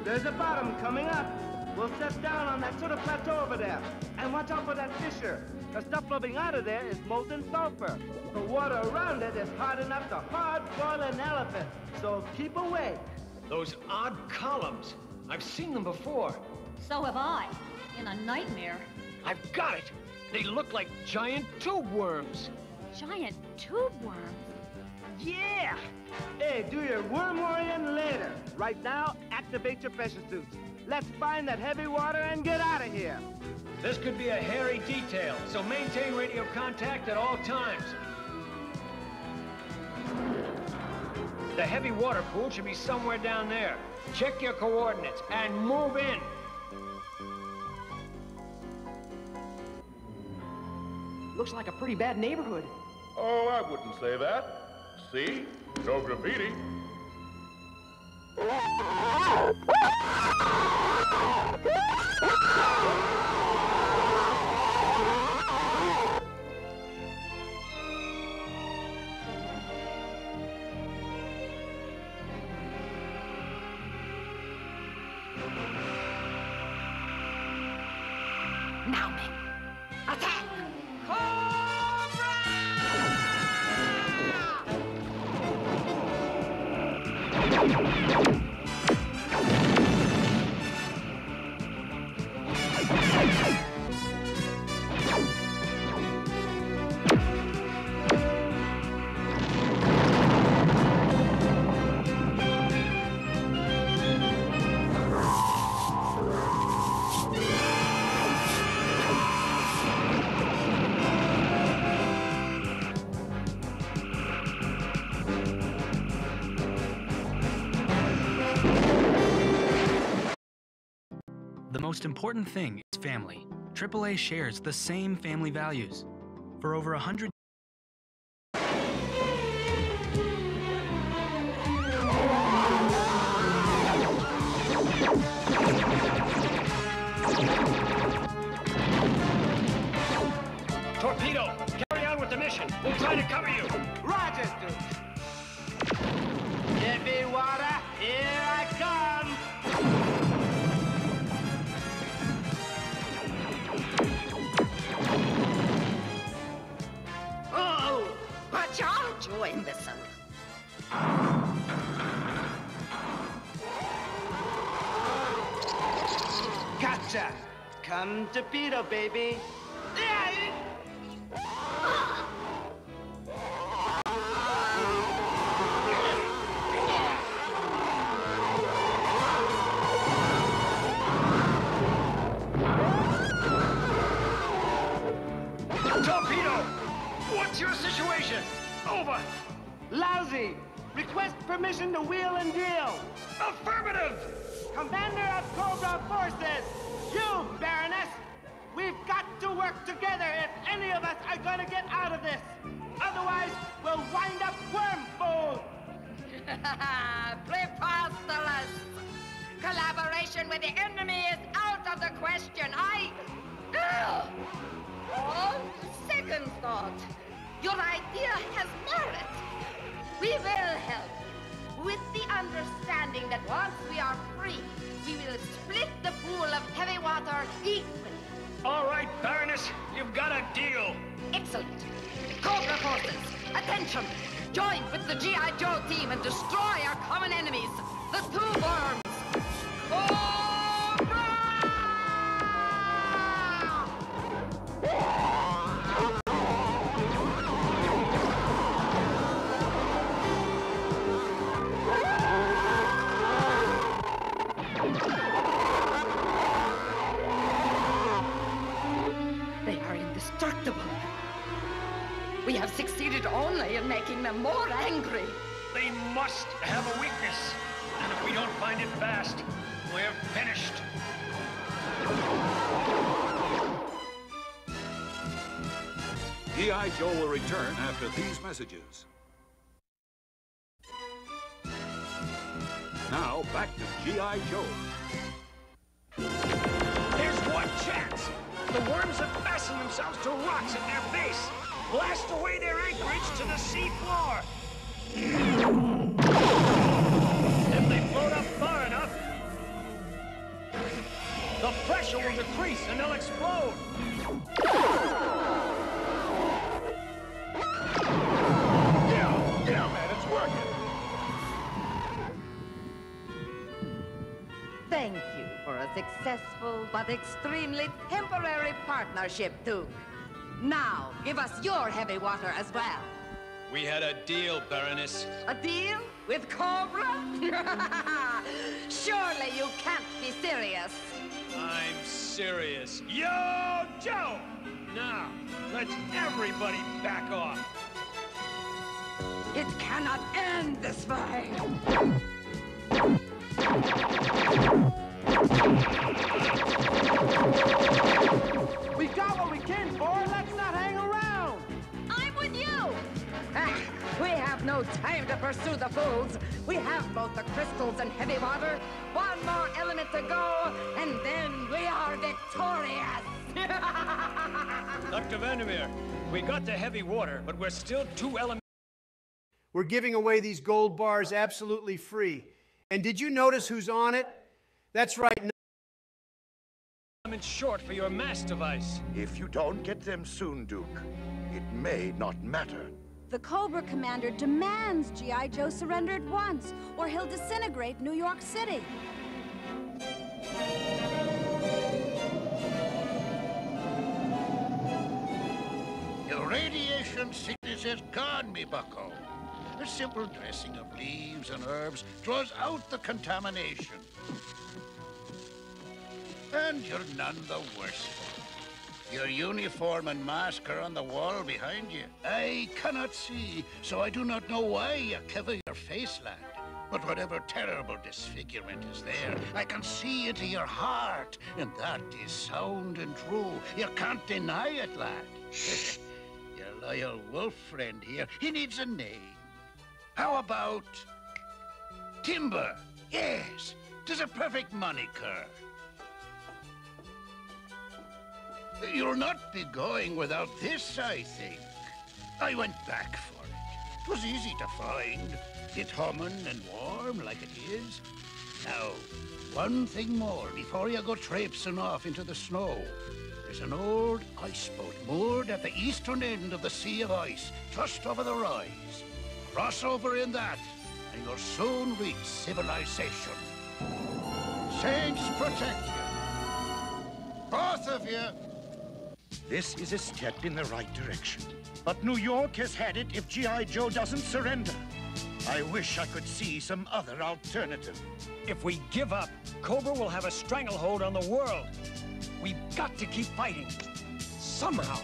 There's a bottom coming up. We'll set down on that sort of plateau over there. And watch out for that fissure. The stuff flowing out of there is molten sulfur. The water around it is hard enough to hard boil an elephant. So keep away. Those odd columns. I've seen them before. So have I. In a nightmare. I've got it. They look like giant tube worms. Giant tube worms? Yeah! Hey, do your worm worrying later. Right now, activate your pressure suits. Let's find that heavy water and get out of here. This could be a hairy detail, so maintain radio contact at all times. The heavy water pool should be somewhere down there. Check your coordinates and move in. Looks like a pretty bad neighborhood. Oh, I wouldn't say that. See? No graffiti. Now, men. Attack! The most important thing is family. AAA shares the same family values. For over 100 Torpedo, carry on with the mission. We'll try to cover you. Roger, Duke. Heavy water, here I come. Oh, watch out, you imbecile. Gotcha. Come to Torpedo, baby. Request permission to wheel and deal. Affirmative! Commander of Cobra Forces, you, Baroness, we've got to work together if any of us are gonna get out of this. Otherwise, we'll wind up worm food. Preposterous! Collaboration with the enemy is out of the question. On second thought, your idea has merit. We will help, with the understanding that once we are free, we will split the pool of heavy water equally. All right, Baroness, you've got a deal. Excellent. Cobra Forces, attention! Join with the G.I. Joe team and destroy our common enemies, the two worms. They are indestructible. We have succeeded only in making them more angry. They must have a weakness. And if we don't find it fast, we're finished. G.I. Joe will return after these messages. Now, back to G.I. Joe. There's one chance. The worms have fastened themselves to rocks at their base. Blast away their anchorage to the sea floor. If they float up far enough, the pressure will decrease and they'll explode. Yeah, man, it's working. Thank you for a successful but extremely temporary partnership, Duke. Now, give us your heavy water as well. We had a deal, Baroness. A deal? With Cobra? Surely you can't be serious. I'm serious. Yo, Joe! Now, let's everybody back off. It cannot end this way. We got what we came for. Let's not hang around. I'm with you. We have no time to pursue the fools. We have both the crystals and heavy water. One more element to go, and then we are victorious. Dr. Vandermeer, we got the heavy water, but we're still 2 elements. We're giving away these gold bars absolutely free. And did you notice who's on it? That's right. Elements short for your mass device. If you don't get them soon, Duke, it may not matter. The Cobra Commander demands G.I. Joe surrender at once, or he'll disintegrate New York City. Your radiation sickness is gone, me bucko. A simple dressing of leaves and herbs draws out the contamination. And you're none the worse for it. Your uniform and mask are on the wall behind you. I cannot see, so I do not know why you cover your face, lad. But whatever terrible disfigurement is there, I can see into your heart, and that is sound and true. You can't deny it, lad. Your loyal wolf friend here, he needs a name. How about Timber? Yes, 'tis a perfect moniker. You'll not be going without this, I think. I went back for it. 'Twas easy to find. It humming and warm like it is. Now, one thing more before you go traipsing off into the snow. There's an old ice boat moored at the eastern end of the Sea of Ice, just over the rise. Cross over in that, and you'll soon reach civilization. Saints protect you. Both of you. This is a step in the right direction. But New York has had it if G.I. Joe doesn't surrender. I wish I could see some other alternative. If we give up, Cobra will have a stranglehold on the world. We've got to keep fighting. Somehow.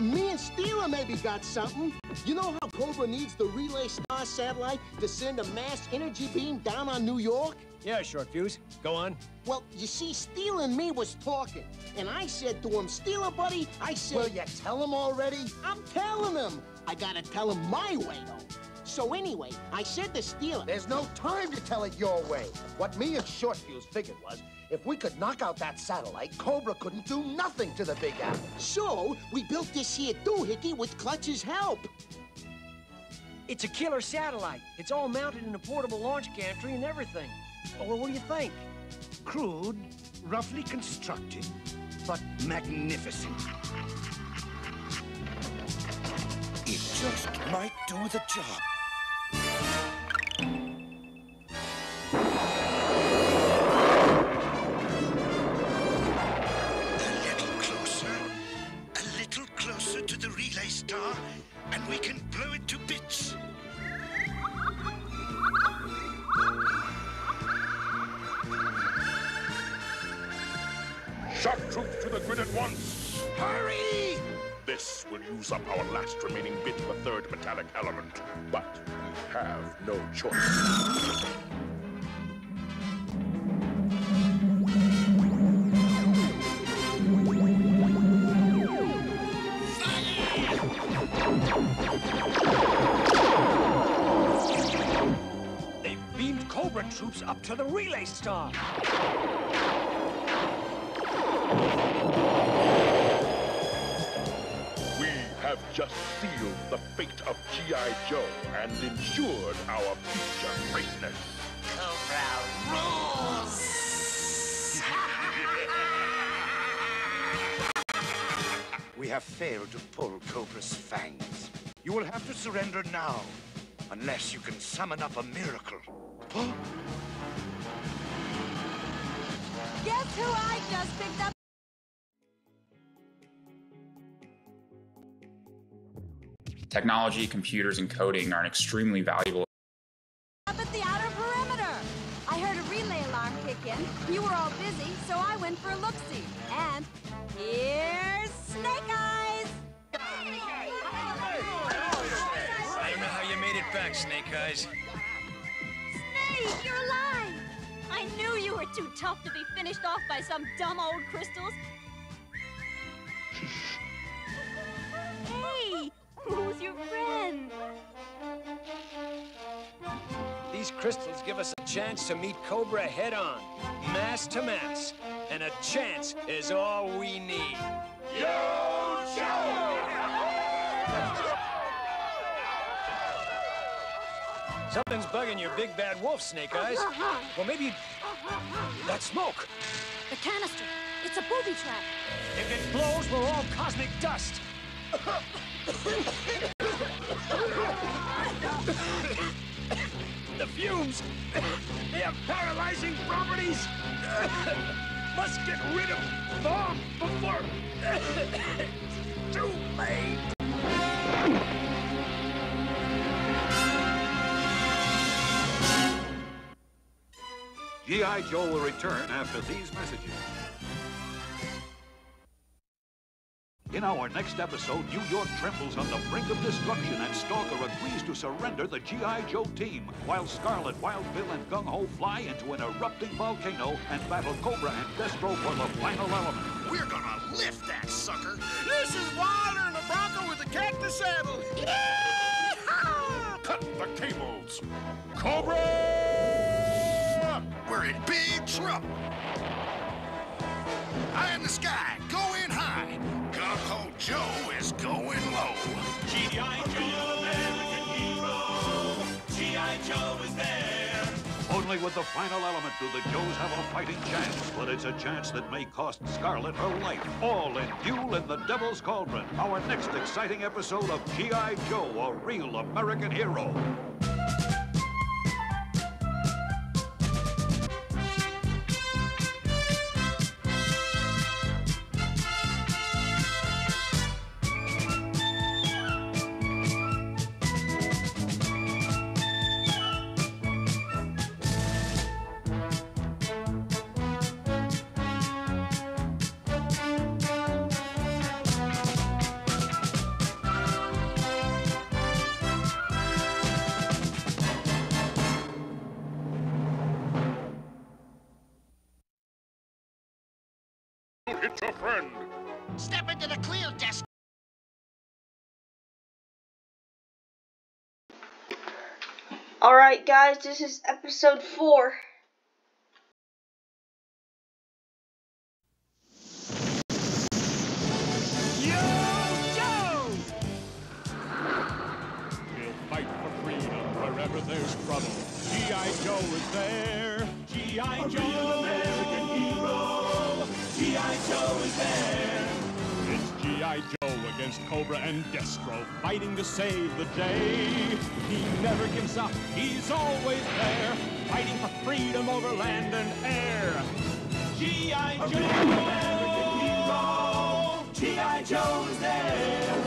Me and Steeler maybe got something. You know how Cobra needs the relay star our satellite to send a mass energy beam down on New York? Yeah, Short Fuse. Go on. Well, you see, Steele and me was talking, and I said to him, Steele, buddy, I said... Will you tell him already? I'm telling him. I gotta tell him my way, though. So anyway, I said to Steele, there's no time to tell it your way. What me and Short Fuse figured was, if we could knock out that satellite, Cobra couldn't do nothing to the Big Apple. So, we built this here doohickey with Clutch's help. It's a killer satellite. It's all mounted in a portable launch gantry and everything. Well, what do you think? Crude, roughly constructed, but magnificent. It just might do the job. A little closer to the relay star, and we can blow it to bits. Shock troops to the grid at once! Hurry! This will use up our last remaining bit of a third metallic element, but we have no choice. They've beamed Cobra troops up to the relay star. We have just sealed the fate of G.I. Joe and ensured our future greatness. Cobra rules! We have failed to pull Cobra's fangs. You will have to surrender now, unless you can summon up a miracle. Guess who I just picked up? Technology, computers, and coding are an extremely valuable. Up at the outer perimeter. I heard a relay alarm kick in. You were all busy, so I went for a look-see. And here's Snake Eyes. I don't know how you made it back, Snake Eyes. Snake, you're alive! I knew you were too tough to be finished off by some dumb old crystals. Hey, who's your friend? These crystals give us a chance to meet Cobra head-on, mass to mass. And a chance is all we need. Yo, Joe! Something's bugging your big bad wolf, Snake Eyes. Well, maybe that smoke. The canister. It's a booby trap. If it blows, we're all cosmic dust. The fumes, they have paralyzing properties. Must get rid of them before it's too late. G.I. Joe will return after these messages. In our next episode, New York trembles on the brink of destruction and Stalker agrees to surrender the G.I. Joe team, while Scarlet, Wild Bill, and Gung-Ho fly into an erupting volcano and battle Cobra and Destro for the final element. We're gonna lift that sucker. This is Wilder and the Bronco with the cactus saddle. Yeehaw! Cut the cables. Cobra! We're in big trouble. High in the sky, going high. Gung-Ho Joe is going low. G.I. Joe, American hero. G.I. Joe is there. Only with the final element do the Joes have a fighting chance, but it's a chance that may cost Scarlet her life. All in Duel in the Devil's Cauldron, our next exciting episode of G.I. Joe, a real American hero. hit your friend. Step into the clear desk. Alright guys, this is episode 4. Fight for freedom wherever there's trouble. G.I. Joe is there. G.I. Joe, American hero. G.I. Joe is there. It's G.I. Joe against Cobra and Destro, fighting to save the day. He never gives up. He's always there, fighting for freedom over land and air. G.I. Joe, American hero. G.I. Joe is there.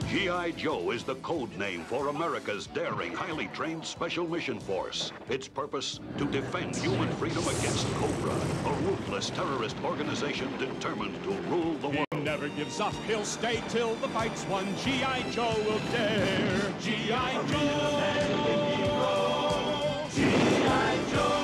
G.I. Joe is the code name for America's daring, highly trained Special Mission Force. Its purpose, to defend human freedom against Cobra, a ruthless terrorist organization determined to rule the world. He never gives up. He'll stay till the fight's won. G.I. Joe will dare. G.I. Joe, American hero. G.I. Joe.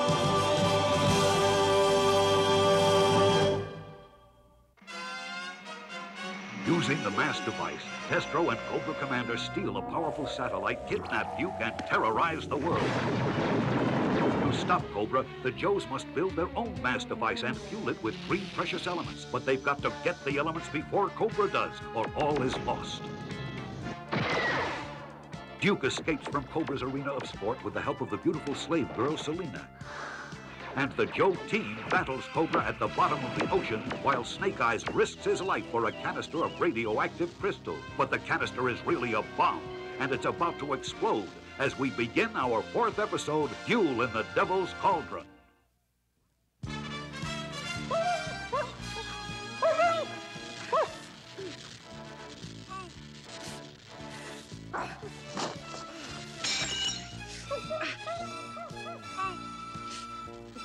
Using the mass device, Destro and Cobra Commander steal a powerful satellite, kidnap Duke, and terrorize the world. To stop Cobra, the Joes must build their own mass device and fuel it with 3 precious elements. But they've got to get the elements before Cobra does, or all is lost. Duke escapes from Cobra's arena of sport with the help of the beautiful slave girl, Selena. And the Joe team battles Cobra at the bottom of the ocean while Snake Eyes risks his life for a canister of radioactive crystal. But the canister is really a bomb, and it's about to explode as we begin our 4th episode, Fuel in the Devil's Cauldron.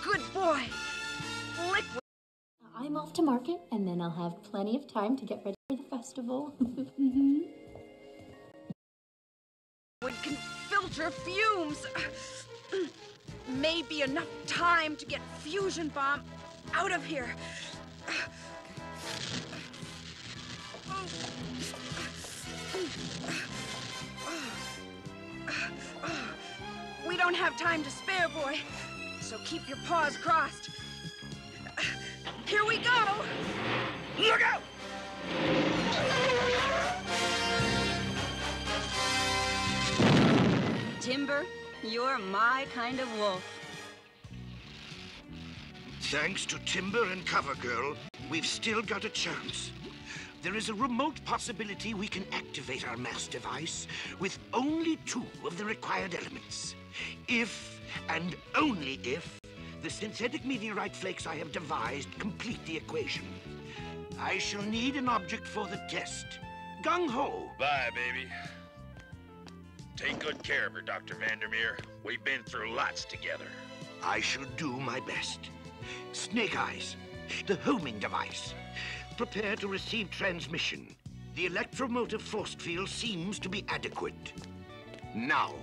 Good boy. Liquid. I'm off to market, and then I'll have plenty of time to get ready for the festival. We can filter fumes. Maybe enough time to get Fusion Bomb out of here. We don't have time to spare, boy. So keep your paws crossed. Here we go! Look out! Timber, you're my kind of wolf. Thanks to Timber and CoverGirl, we've still got a chance. There is a remote possibility we can activate our mass device with only 2 of the required elements. If, and only if, the synthetic meteorite flakes I have devised complete the equation. I shall need an object for the test. Gung-ho! Bye, baby. Take good care of her, Dr. Vandermeer. We've been through lots together. I shall do my best. Snake Eyes, the homing device. Prepare to receive transmission. The electromotive force field seems to be adequate. Now.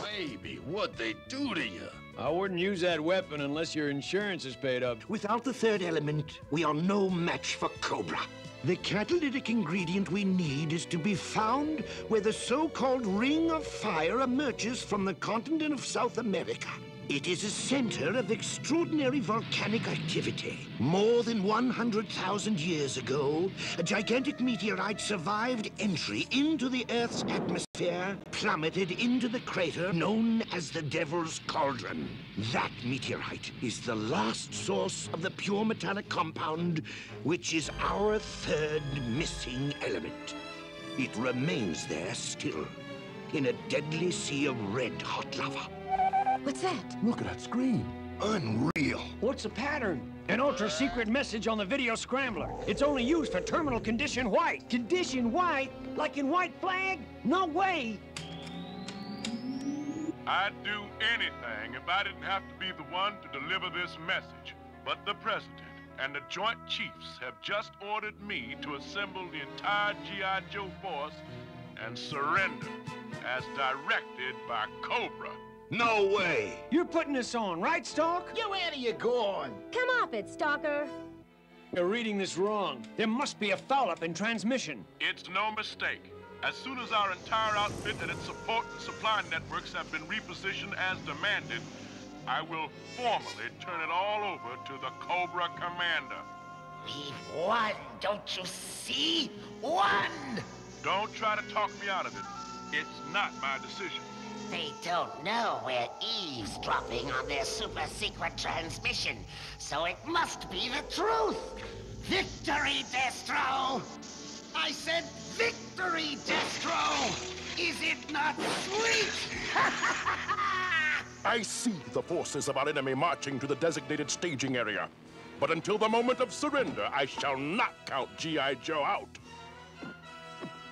Baby, what'd they do to you? I wouldn't use that weapon unless your insurance is paid up. Without the 3rd element, we are no match for Cobra. The catalytic ingredient we need is to be found where the so-called Ring of Fire emerges from the continent of South America. It is a center of extraordinary volcanic activity. More than 100,000 years ago, a gigantic meteorite survived entry into the Earth's atmosphere, plummeted into the crater known as the Devil's Cauldron. That meteorite is the last source of the pure metallic compound, which is our 3rd missing element. It remains there still, in a deadly sea of red-hot lava. What's that? Look at that screen. Unreal. What's the pattern? An ultra-secret message on the video scrambler. It's only used for terminal condition white. Condition white? Like in White Flag? No way! I'd do anything if I didn't have to be the one to deliver this message. But the President and the Joint Chiefs have just ordered me to assemble the entire G.I. Joe force and surrender as directed by Cobra. No way! You're putting this on, right, Stalk? You where are you going? Come off it, Stalker. You're reading this wrong. There must be a foul-up in transmission. It's no mistake. As soon as our entire outfit and its support and supply networks have been repositioned as demanded, I will formally turn it all over to the Cobra Commander. We've won, don't you see? Won! Don't try to talk me out of it. It's not my decision. They don't know we're eavesdropping on their super-secret transmission, so it must be the truth! Victory, Destro! I said victory, Destro! Is it not sweet? I see the forces of our enemy marching to the designated staging area. But until the moment of surrender, I shall not count G.I. Joe out.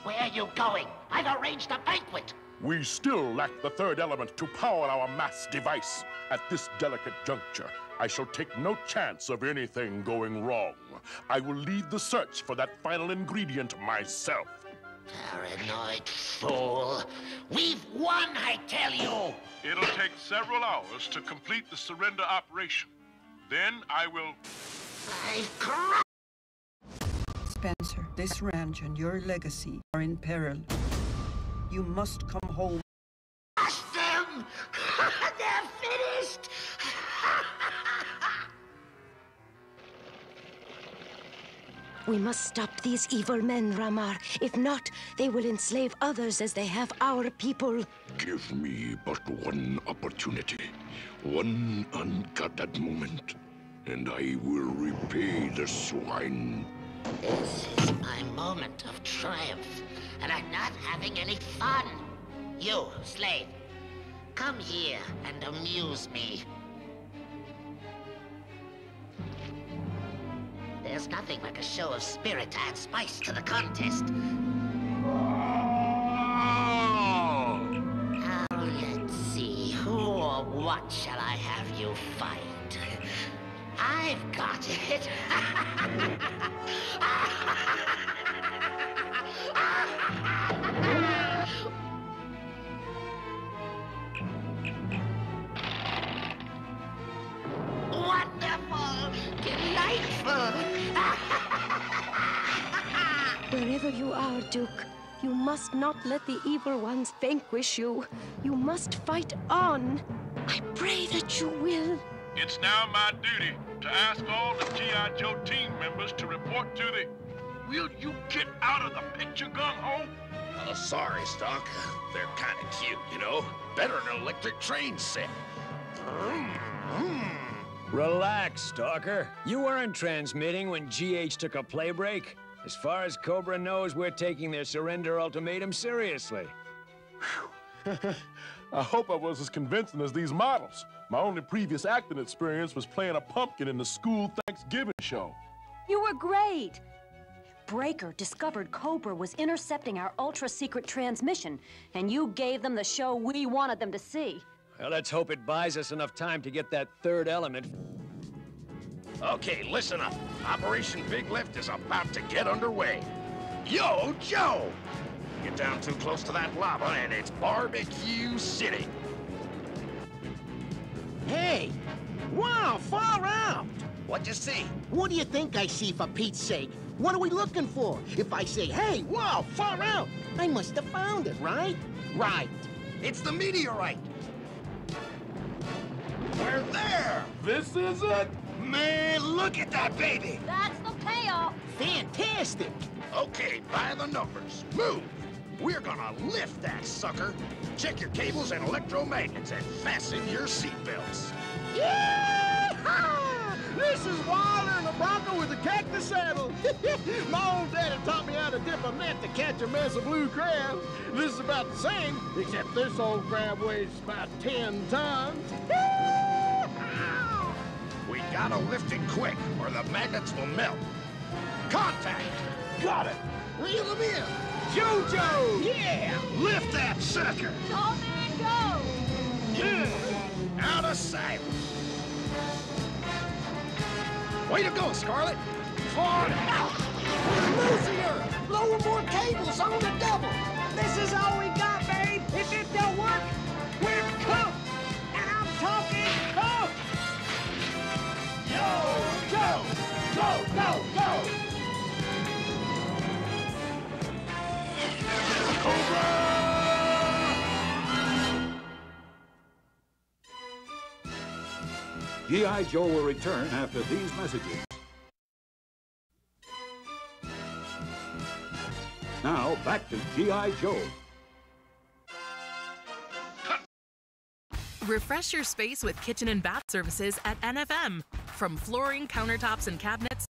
Where are you going? I've arranged a banquet! We still lack the third element to power our mass device. At this delicate juncture, I shall take no chance of anything going wrong. I will lead the search for that final ingredient myself. Paranoid fool! We've won, I tell you! It'll take several hours to complete the surrender operation. Then I will... Spencer, this ranch and your legacy are in peril. You must come home. Crush them! They're finished! We must stop these evil men, Ramar. If not, they will enslave others as they have our people. Give me but one opportunity, one unguarded moment, and I will repay the swine. This is my moment of triumph, and I'm not having any fun. You, slave, come here and amuse me. There's nothing like a show of spirit to add spice to the contest. Now, let's see, who or what shall I have you fight? I've got it! Wonderful! Delightful! Wherever you are, Duke, you must not let the evil ones vanquish you. You must fight on. I pray that you will. It's now my duty to ask all the G.I. Joe team members to report to the... Will you get out of the picture, gung-ho? Sorry, Stock. They're kind of cute, you know? Better than an electric train set. Relax, Stalker. You weren't transmitting when GH took a play break. As far as Cobra knows, we're taking their surrender ultimatum seriously. I hope I was as convincing as these models. My only previous acting experience was playing a pumpkin in the school Thanksgiving show. You were great! Breaker discovered Cobra was intercepting our ultra-secret transmission, and you gave them the show we wanted them to see. Well, let's hope it buys us enough time to get that third element. Okay, listen up. Operation Big Lift is about to get underway. Yo, Joe! Get down too close to that lava and it's Barbecue City. Hey! Wow, far out! What'd you see? What do you think I see, for Pete's sake? What are we looking for? If I say, hey, wow, far out, I must have found it, right? Right. It's the meteorite. We're there! This is it? Man, look at that baby! That's the payoff! Fantastic! Okay, by the numbers. Move! We're gonna lift that sucker. Check your cables and electromagnets and fasten your seatbelts. Yeah! This is Wilder and the Bronco with the cactus saddle. My old daddy taught me how to dip a net to catch a mess of blue crabs. This is about the same, except this old crab weighs about 10 tons. We gotta lift it quick, or the magnets will melt. Contact! Got it! Reel him in! JoJo! Yeah! Lift that sucker! Go, man, go! Yeah! Out of sight! Way to go, Scarlet! Far out! We're losing her! Lower more cables on the double! This is G.I. Joe will return after these messages. Now, back to G.I. Joe. Refresh your space with kitchen and bath services at NFM. From flooring, countertops, and cabinets